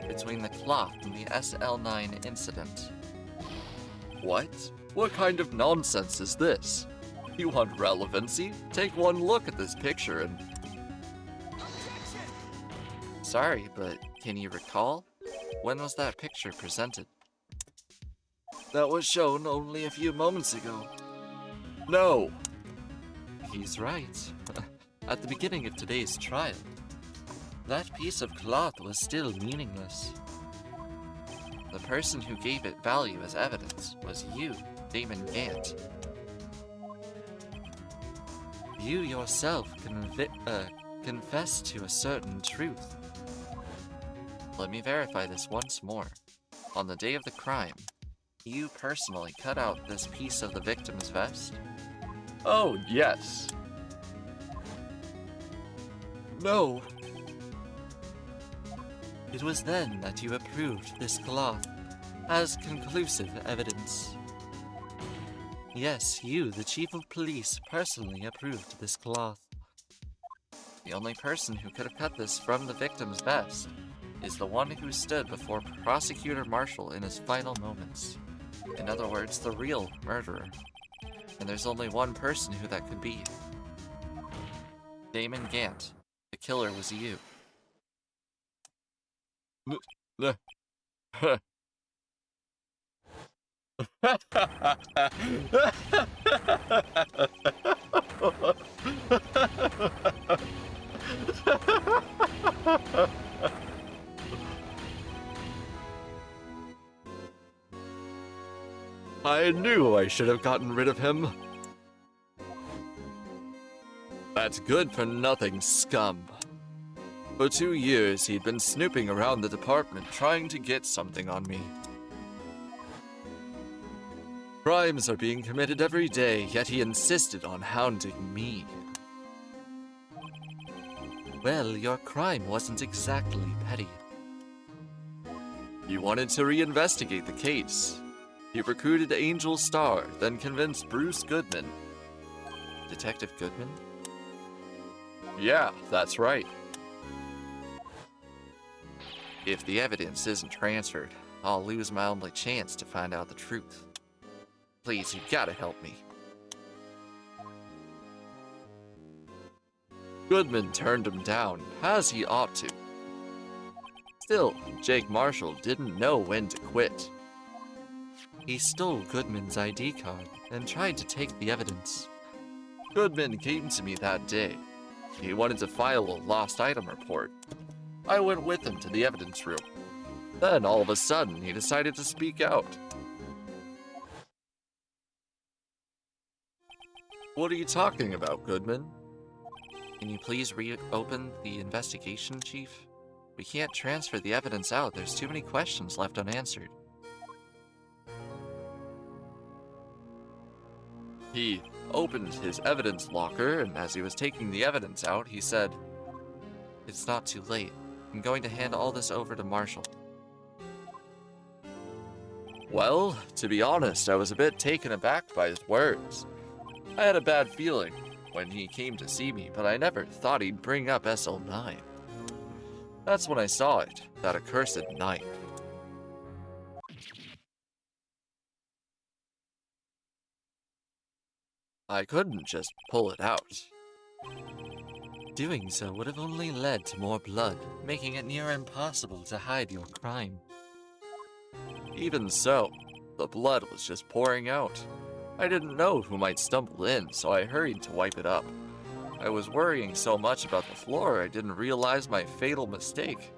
between the cloth and the SL9 incident. What? What kind of nonsense is this? You want relevancy? Take one look at this picture and... Sorry, but can you recall? When was that picture presented? That was shown only a few moments ago. No! He's right. At the beginning of today's trial, that piece of cloth was still meaningless. The person who gave it value as evidence was you, Damon Gant. You yourself confessed to a certain truth. Let me verify this once more. On the day of the crime, you personally cut out this piece of the victim's vest? Oh, yes. No. It was then that you approved this cloth as conclusive evidence. Yes, you, the chief of police, personally approved this cloth. The only person who could have cut this from the victim's vest is the one who stood before Prosecutor Marshall in his final moments. In other words, the real murderer. And there's only one person who that could be. Damon Gant. The killer was you. I knew I should have gotten rid of him. That good-for-nothing scum. For 2 years, he'd been snooping around the department trying to get something on me. Crimes are being committed every day, yet he insisted on hounding me. Well, your crime wasn't exactly petty. He wanted to reinvestigate the case. He recruited Angel Starr, then convinced Bruce Goodman. Detective Goodman? Yeah, that's right. If the evidence isn't transferred, I'll lose my only chance to find out the truth. Please, you gotta help me. Goodman turned him down, as he ought to. Still, Jake Marshall didn't know when to quit. He stole Goodman's ID card and tried to take the evidence. Goodman came to me that day. He wanted to file a lost item report. I went with him to the evidence room. Then, all of a sudden, he decided to speak out. What are you talking about, Goodman? Can you please reopen the investigation, Chief? We can't transfer the evidence out. There's too many questions left unanswered. He opened his evidence locker, and as he was taking the evidence out, he said, It's not too late. I'm going to hand all this over to Marshall. Well, to be honest, I was a bit taken aback by his words. I had a bad feeling when he came to see me, but I never thought he'd bring up SL9. That's when I saw it, that accursed knife. I couldn't just pull it out. Doing so would have only led to more blood, making it near impossible to hide your crime. Even so, the blood was just pouring out. I didn't know who might stumble in, so I hurried to wipe it up. I was worrying so much about the floor, I didn't realize my fatal mistake.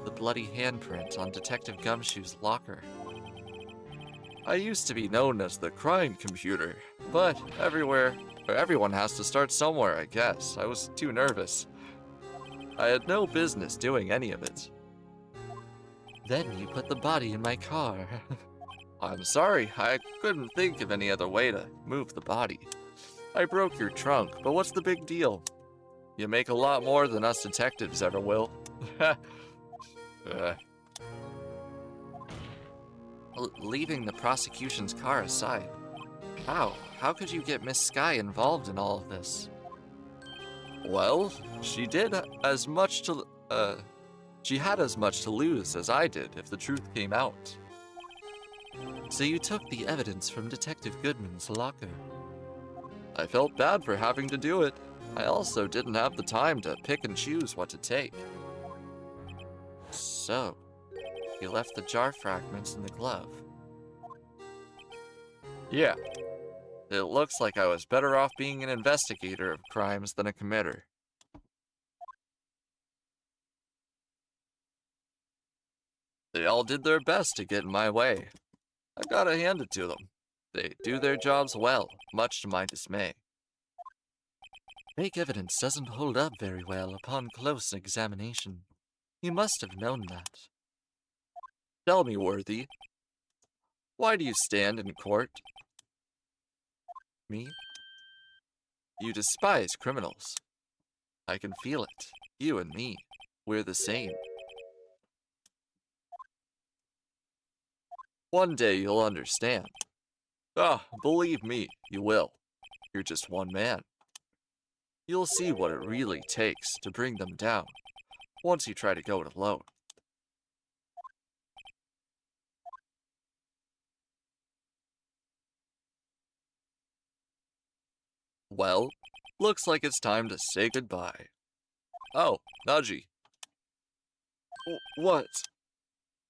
The bloody handprint on Detective Gumshoe's locker. I used to be known as the crime computer, but everyone has to start somewhere, I guess. I was too nervous. I had no business doing any of it. Then you put the body in my car. I'm sorry, I couldn't think of any other way to move the body. I broke your trunk, but what's the big deal? You make a lot more than us detectives ever will. Leaving the prosecution's car aside, how could you get Miss Sky involved in all of this? Well, she had as much to lose as I did if the truth came out. So you took the evidence from Detective Goodman's locker. I felt bad for having to do it. I also didn't have the time to pick and choose what to take. So, you left the jar fragments in the glove. Yeah. It looks like I was better off being an investigator of crimes than a committer. They all did their best to get in my way. I've got to hand it to them. They do their jobs well, much to my dismay. Fake evidence doesn't hold up very well upon close examination. You must have known that. Tell me, Worthy, why do you stand in court? Me? You despise criminals. I can feel it. You and me, we're the same. One day you'll understand. Believe me, you will. You're just one man. You'll see what it really takes to bring them down. once you try to go it alone. Well, looks like it's time to say goodbye. Oh, Naji. What?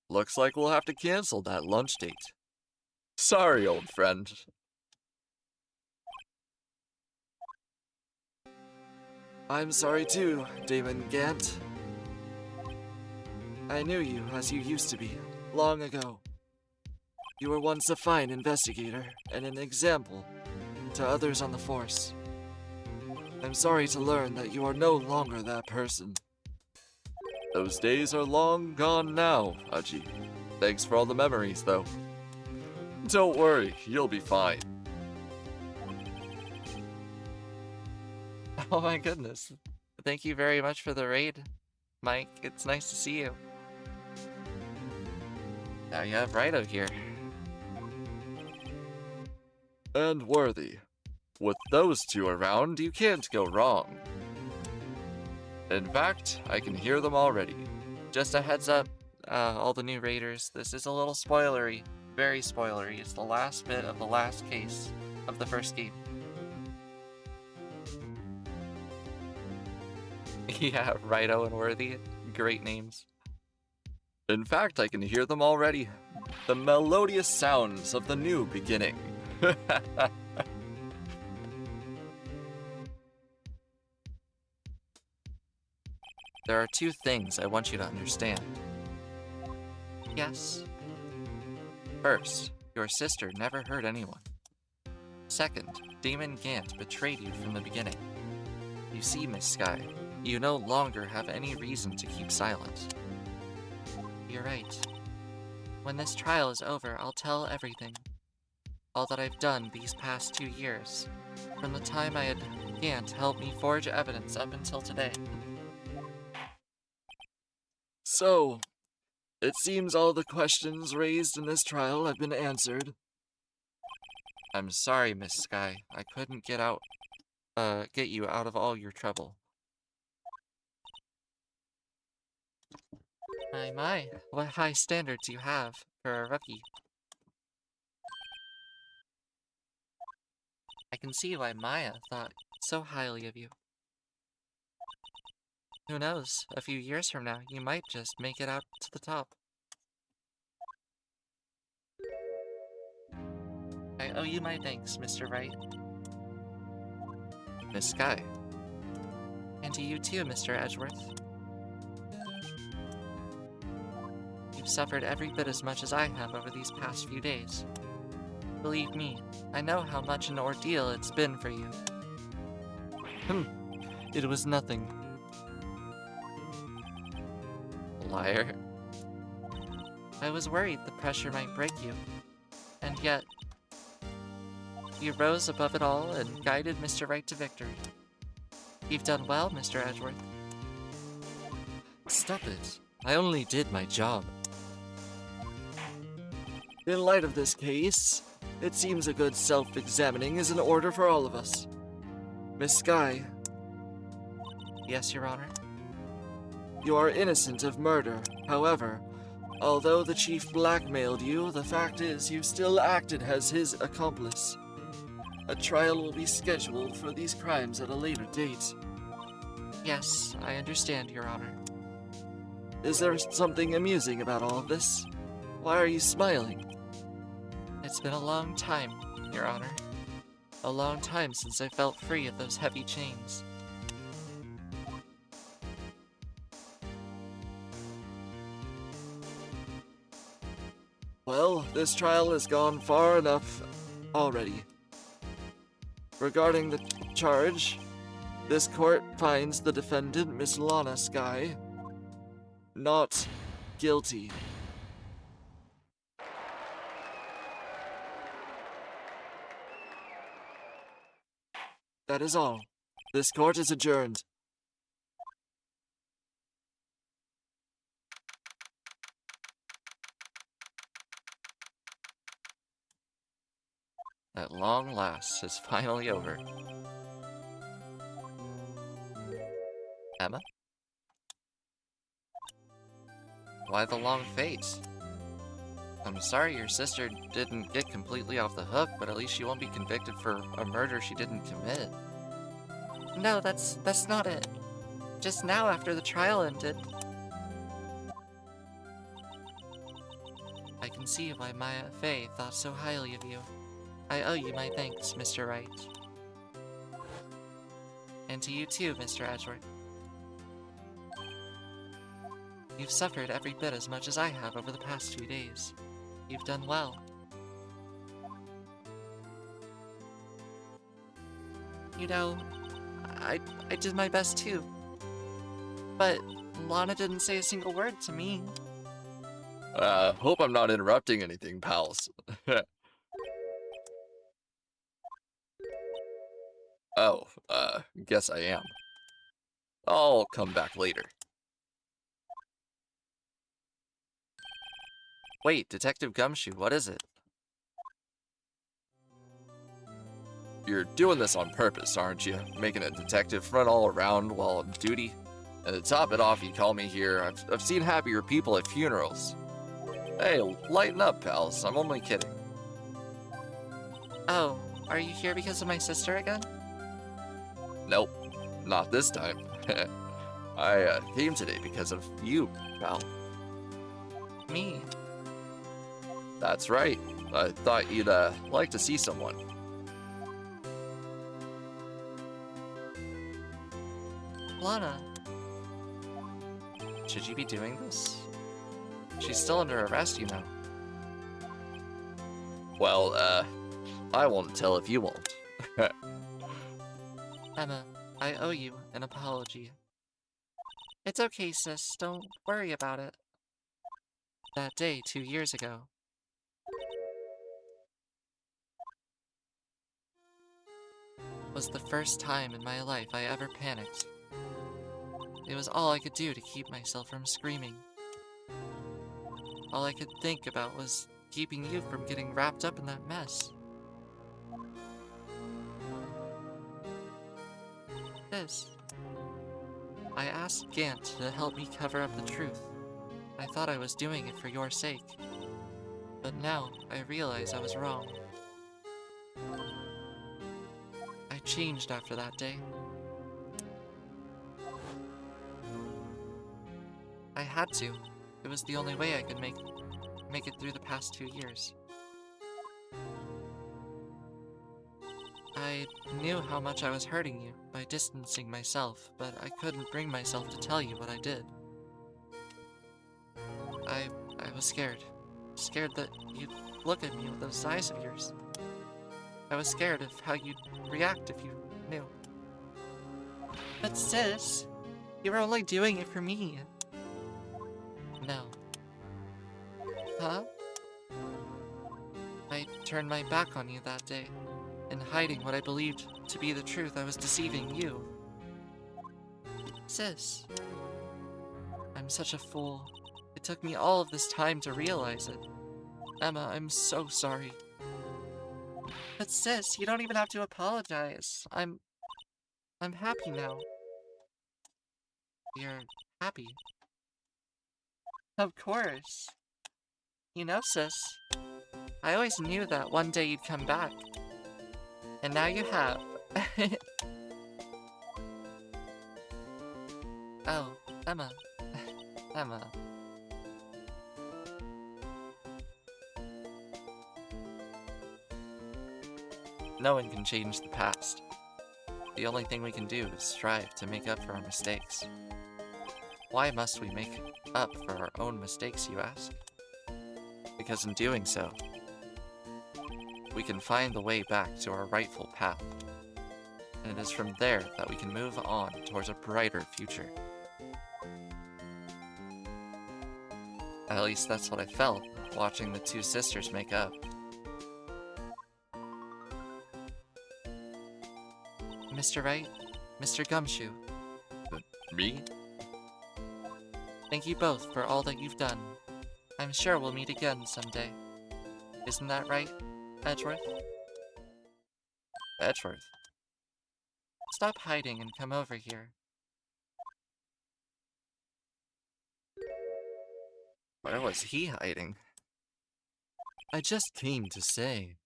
Looks like we'll have to cancel that lunch date. Sorry, old friend. I'm sorry too, Damon Gant. I knew you as you used to be, long ago. You were once a fine investigator and an example to others on the force. I'm sorry to learn that you are no longer that person. Those days are long gone now, Aji. Thanks for all the memories, though. Don't worry, you'll be fine. Oh my goodness. Thank you very much for the raid, Mike. It's nice to see you. Now you have Rido here. And Worthy. With those two around, you can't go wrong. In fact, I can hear them already. Just a heads up, all the new raiders, this is a little spoilery. Very spoilery. It's the last bit of the last case of the first game. Yeah, Rido and Worthy. Great names. In fact, I can hear them already. The melodious sounds of the new beginning. There are two things I want you to understand. Yes. First, your sister never hurt anyone. Second, Damon Gant betrayed you from the beginning. You see, Miss Sky, you no longer have any reason to keep silent. You're right. When this trial is over, I'll tell everything. All that I've done these past 2 years. From the time I had Gant help me forge evidence up until today. So, it seems all the questions raised in this trial have been answered. I'm sorry, Miss Sky. I couldn't get you out of all your trouble. My, what high standards you have for a rookie. I can see why Maya thought so highly of you. Who knows, a few years from now, you might just make it out to the top. I owe you my thanks, Mr. Wright. Miss Sky. And to you too, Mr. Edgeworth. You've suffered every bit as much as I have over these past few days. Believe me, I know how much an ordeal it's been for you. It was nothing. Liar. I was worried the pressure might break you. And yet, you rose above it all and guided Mr. Wright to victory. You've done well, Mr. Edgeworth. Stop it. I only did my job. In light of this case, it seems a good self-examining is in order for all of us. Miss Sky, Yes, Your Honor. you are innocent of murder. However, although the chief blackmailed you, the fact is you still acted as his accomplice. A trial will be scheduled for these crimes at a later date. Yes, I understand, Your Honor. Is there something amusing about all of this? Why are you smiling? It's been a long time, Your Honor. A long time since I felt free of those heavy chains. Well, this trial has gone far enough already. Regarding the charge, this court finds the defendant, Miss Lana Sky, not guilty. That is all. This court is adjourned. At long last, is finally over. Emma? why the long face? I'm sorry your sister didn't get completely off the hook, but at least she won't be convicted for a murder she didn't commit. No, that's not it. Just now after the trial ended. I can see why Maya Fey thought so highly of you. I owe you my thanks, Mr. Wright. And to you too, Mr. Edgeworth. You've suffered every bit as much as I have over the past 2 days. You've done well. You know, I did my best too. But Lana didn't say a single word to me. Hope I'm not interrupting anything, pals. Oh, guess I am. I'll come back later. Wait, Detective Gumshoe, what is it? You're doing this on purpose, aren't you? Making a detective run all around while on duty? And to top it off, you call me here. I've seen happier people at funerals. Hey, lighten up, pals. I'm only kidding. Oh, are you here because of my sister again? Nope, not this time. I came today because of you, pal. Me? That's right. I thought you'd like to see someone. Lana. Should you be doing this? She's still under arrest, you know. Well, I won't tell if you won't. Emma, I owe you an apology. It's okay, sis. Don't worry about it. That day 2 years ago. Was the first time in my life I ever panicked. It was all I could do to keep myself from screaming. All I could think about was keeping you from getting wrapped up in that mess. This. I asked Gant to help me cover up the truth. I thought I was doing it for your sake. But now I realize I was wrong. I changed after that day. I had to. It was the only way I could make it through the past 2 years. I knew how much I was hurting you by distancing myself, but I couldn't bring myself to tell you what I did. I was scared. Scared that you'd look at me with those eyes of yours. I was scared of how you'd react if you knew. But sis, you were only doing it for me. No. Huh? I turned my back on you that day. In hiding what I believed to be the truth, I was deceiving you. Sis. I'm such a fool. It took me all of this time to realize it. Emma, I'm so sorry. But sis, you don't even have to apologize. I'm happy now. You're happy? Of course. You know, sis, I always knew that one day you'd come back. And now you have. Oh, Emma. Emma. No one can change the past. The only thing we can do is strive to make up for our mistakes. Why must we make up for our own mistakes, you ask? Because in doing so, we can find the way back to our rightful path. And it is from there that we can move on towards a brighter future. At least that's what I felt watching the two sisters make up. Mr. Wright, Mr. Gumshoe. Me? Thank you both for all that you've done. I'm sure we'll meet again someday. Isn't that right, Edgeworth? Edgeworth? Stop hiding and come over here. Where was he hiding? I just came to say,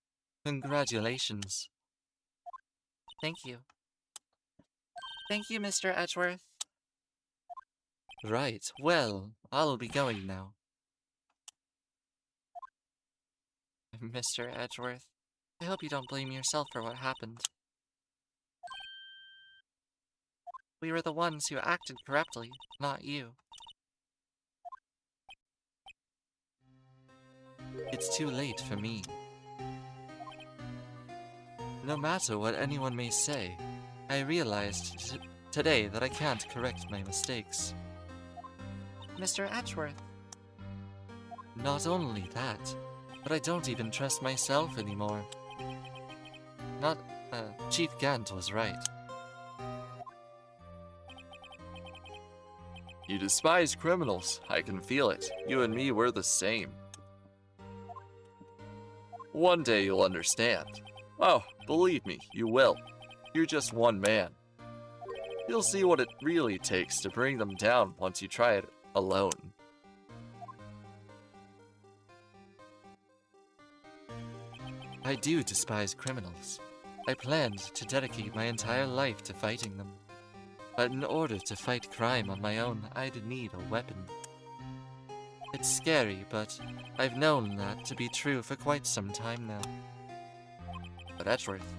congratulations. Thank you. Thank you, Mr. Edgeworth. Right, well, I'll be going now. Mr. Edgeworth, I hope you don't blame yourself for what happened. We were the ones who acted correctly, not you. It's too late for me. No matter what anyone may say, I realized today that I can't correct my mistakes. Mr. Edgeworth, Not only that, but I don't even trust myself anymore. Chief Gant was right. You despise criminals. I can feel it. You and me, we're the same. One day you'll understand. Oh, believe me, you will. You're just one man. You'll see what it really takes to bring them down once you try it alone. I do despise criminals. I planned to dedicate my entire life to fighting them. But in order to fight crime on my own, I'd need a weapon. It's scary, but I've known that to be true for quite some time now. But Edgeworth,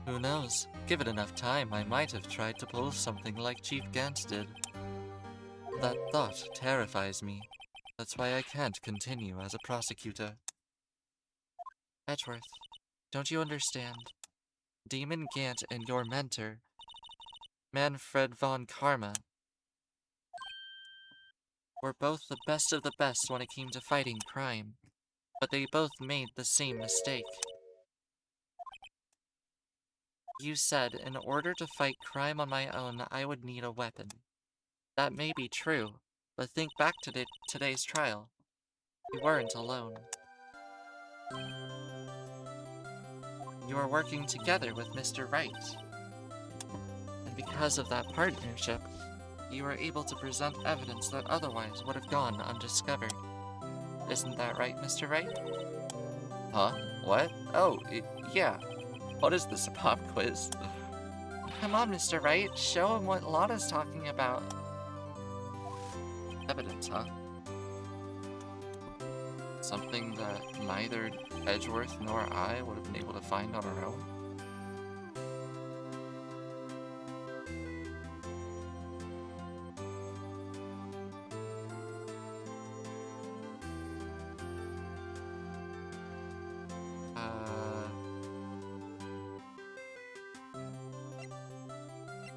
Who knows? Give it enough time, I might have tried to pull something like Chief Gant did. That thought terrifies me. That's why I can't continue as a prosecutor. Edgeworth, don't you understand? Demon Gant and your mentor, Manfred von Karma, were both the best of the best when it came to fighting crime, but they both made the same mistake. You said in order to fight crime on my own, I would need a weapon. That may be true, but think back to today's trial. You weren't alone. You were working together with Mr. Wright. And because of that partnership, you were able to present evidence that otherwise would have gone undiscovered. Isn't that right, Mr. Wright? huh? What? Oh, yeah. What is this, a pop quiz? Come on, Mr. Wright, show him what Lotta's talking about. Evidence, huh? Something that neither Edgeworth nor I would have been able to find on our own?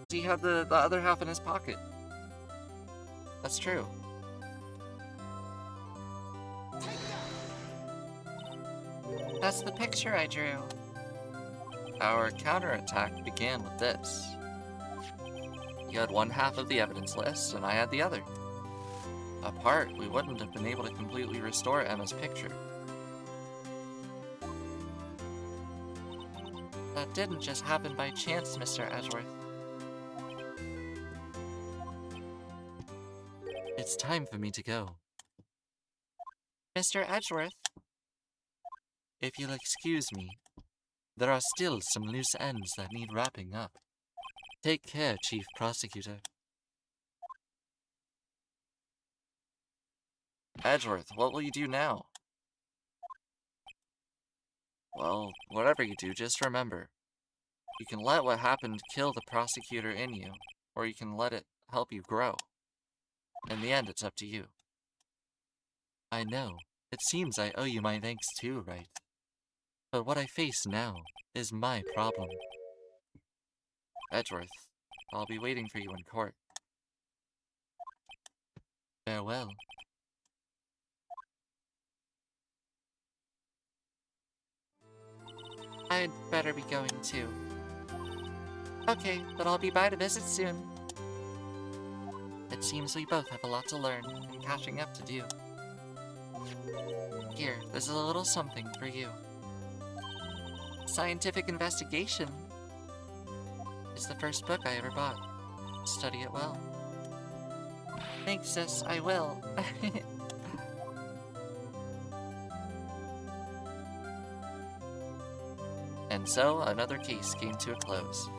He had the other half in his pocket. That's true. That's the picture I drew. Our counterattack began with this. You had one half of the evidence list, and I had the other. Apart, we wouldn't have been able to completely restore Emma's picture. That didn't just happen by chance, Mr. Edgeworth. It's time for me to go. Mr. Edgeworth, If you'll excuse me, there are still some loose ends that need wrapping up. Take care, Chief Prosecutor. Edgeworth, what will you do now? Well, whatever you do, just remember. You can let what happened kill the prosecutor in you, or you can let it help you grow. In the end, it's up to you. I know. It seems I owe you my thanks too, right? But what I face now is my problem. Edgeworth, I'll be waiting for you in court. Farewell. I'd better be going too. Okay, but I'll be by to visit soon. It seems we both have a lot to learn and catching up to do. Here, this is a little something for you. Scientific Investigation. It's the first book I ever bought. Study it well. Thanks, sis, I will. And so, another case came to a close.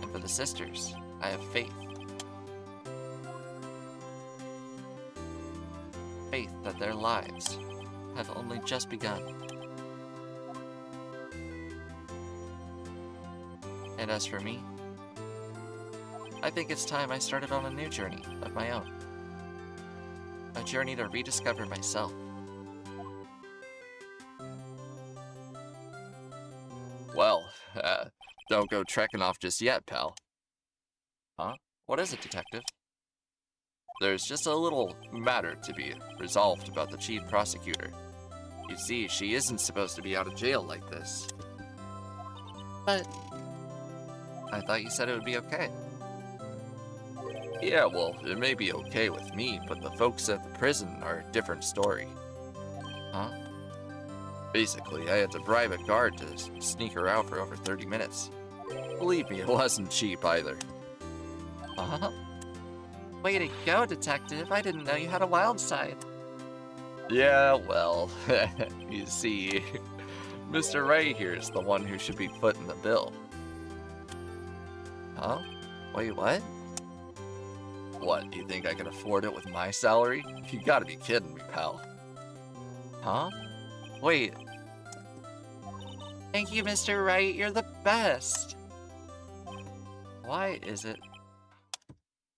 And for the sisters, I have faith. Faith that their lives have only just begun. And as for me, I think it's time I started on a new journey of my own. A journey to rediscover myself. Well, don't go trekking off just yet, pal. Huh? What is it, Detective? There's just a little matter to be resolved about the chief prosecutor. You see, she isn't supposed to be out of jail like this. But I thought you said it would be okay. Yeah, well, it may be okay with me, but the folks at the prison are a different story. Huh? Basically, I had to bribe a guard to sneak her out for over 30 minutes. Believe me, it wasn't cheap either. Uh-huh. Way to go, Detective. I didn't know you had a wild side. Yeah, well, you see, Mr. Wright here is the one who should be footing the bill. Huh? Wait, what? What, you think I can afford it with my salary? You gotta be kidding me, pal. Huh? Wait. Thank you, Mr. Wright. You're the best. Why is it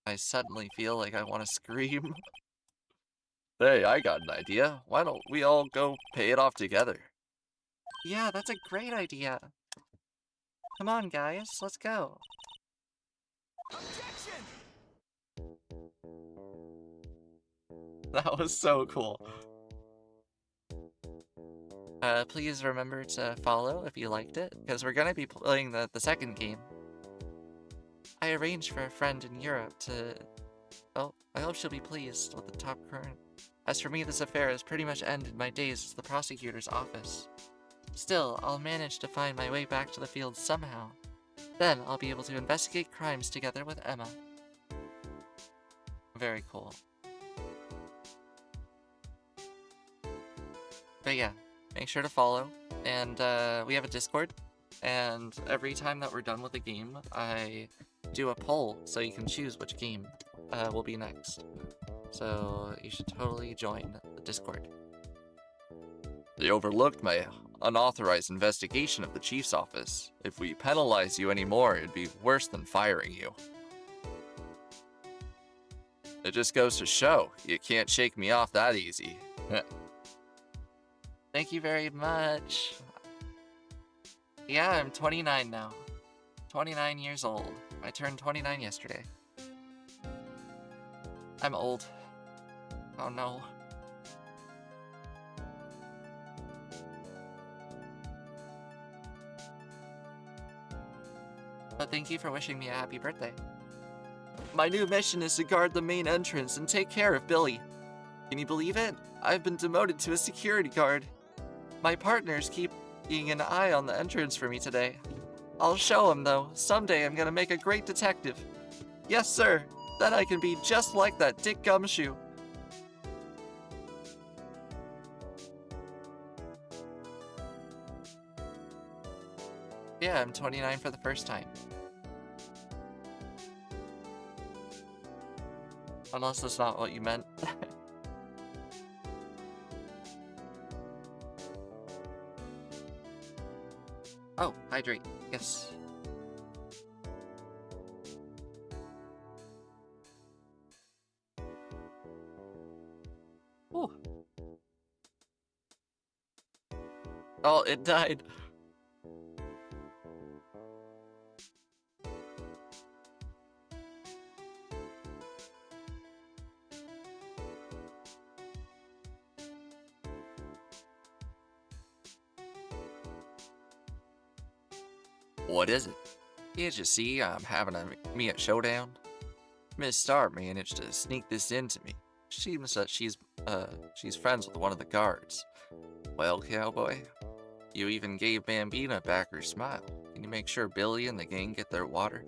I suddenly feel like I want to scream? Hey, I got an idea. Why don't we all go pay it off together? Yeah, that's a great idea. Come on, guys. Let's go. That was so cool. Please remember to follow if you liked it, because we're gonna be playing the second game. I arranged for a friend in Europe to... Oh, I hope she'll be pleased with the top current. As for me, this affair has pretty much ended my days as the prosecutor's office. Still, I'll manage to find my way back to the field somehow. Then, I'll be able to investigate crimes together with Emma. Very cool. But yeah, make sure to follow, and we have a Discord, and every time that we're done with a game, I do a poll so you can choose which game will be next. So you should totally join the Discord. They overlooked my unauthorized investigation of the chief's office. If we penalize you anymore, it'd be worse than firing you. It just goes to show, you can't shake me off that easy. Thank you very much. Yeah, I'm 29 now. 29 years old. I turned 29 yesterday. I'm old. Oh no. But thank you for wishing me a happy birthday. My new mission is to guard the main entrance and take care of Billy. Can you believe it? I've been demoted to a security guard. My partners keep keeping an eye on the entrance for me today. I'll show him though. Someday I'm gonna make a great detective. Yes, sir. Then I can be just like that Dick Gumshoe. Yeah, I'm 29 for the first time. Unless that's not what you meant. Oh, hydrate. Yes. Ooh. Oh, it died. What is it? Can't you see I'm having me at showdown? Miss Star managed to sneak this into me. Seems that she's friends with one of the guards. Well, cowboy, you even gave Bambina back her smile. Can you make sure Billy and the gang get their water?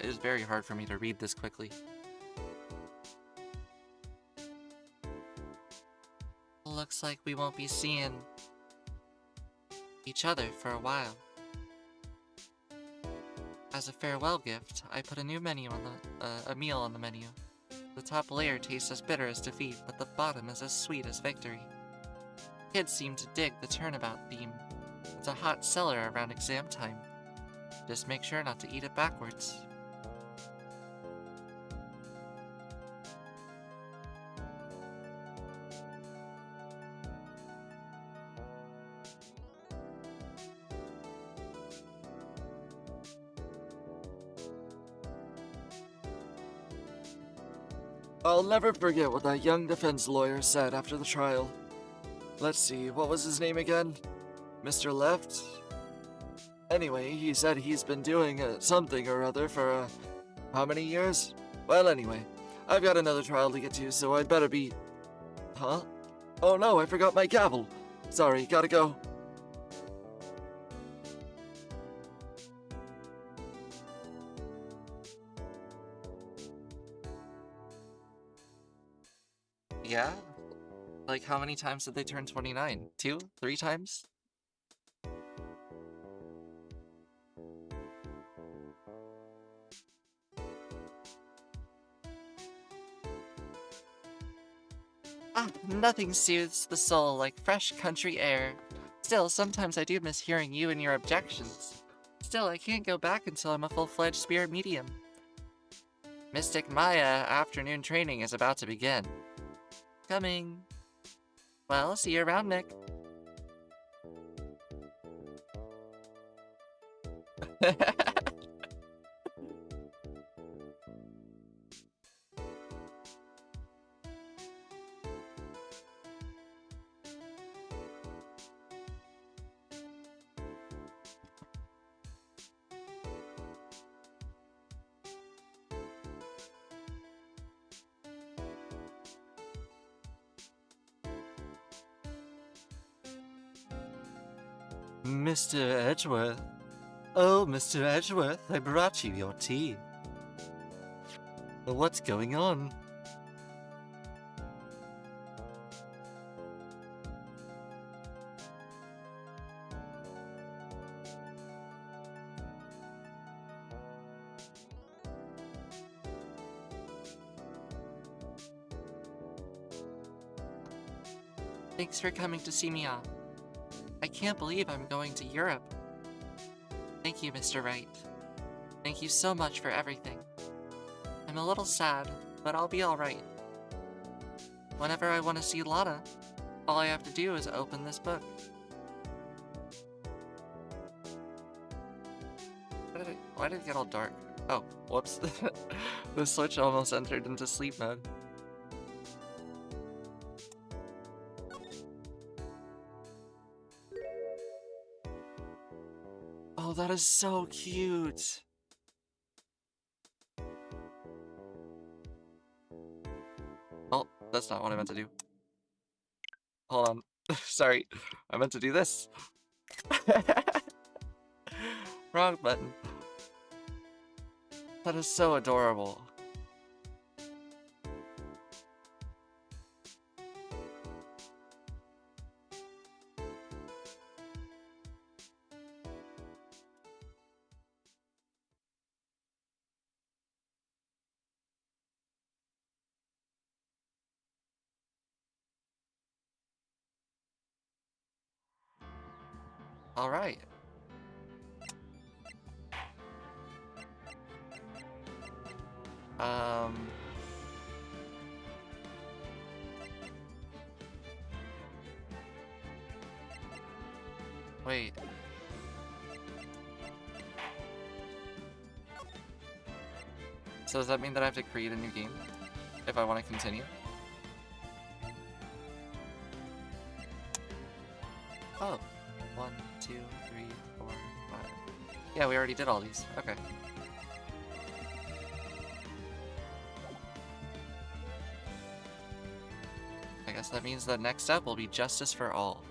It is very hard for me to read this quickly. looks like we won't be seeing each other for a while. As a farewell gift, I put a new menu on a meal on the menu. The top layer tastes as bitter as defeat, but the bottom is as sweet as victory. Kids seem to dig the turnabout theme. It's a hot seller around exam time. Just make sure not to eat it backwards. I'll never forget what that young defense lawyer said after the trial. Let's see, what was his name again? Mr. Left? Anyway, he said he's been doing something or other for, how many years? Well, anyway, I've got another trial to get to, so I'd better be... Huh? Oh no, I forgot my gavel. Sorry, gotta go. Yeah? Like, how many times did they turn 29? 2? 3 times? Nothing soothes the soul like fresh country air. Still, sometimes I do miss hearing you and your objections. Still, I can't go back until I'm a full-fledged spirit medium. Mystic Maya afternoon training is about to begin. Coming. Well, see you around, Nick. Mr. Edgeworth. Oh, Mr. Edgeworth, I brought you your tea. What's going on? Thanks for coming to see me off. I can't believe I'm going to Europe. Thank you, Mr. Wright. Thank you so much for everything. I'm a little sad, but I'll be alright. Whenever I want to see Lana, all I have to do is open this book. Why did it get all dark? Oh, whoops. The Switch almost entered into sleep mode. Oh, that is so cute. Oh, that's not what I meant to do. Hold on. Sorry. I meant to do this. Wrong button. That is so adorable. All right. Wait. So does that mean that I have to create a new game if I want to continue? Oh. 1, 2, 3, 4, 5. Yeah, we already did all these. Okay. I guess that means that next up will be Justice for All.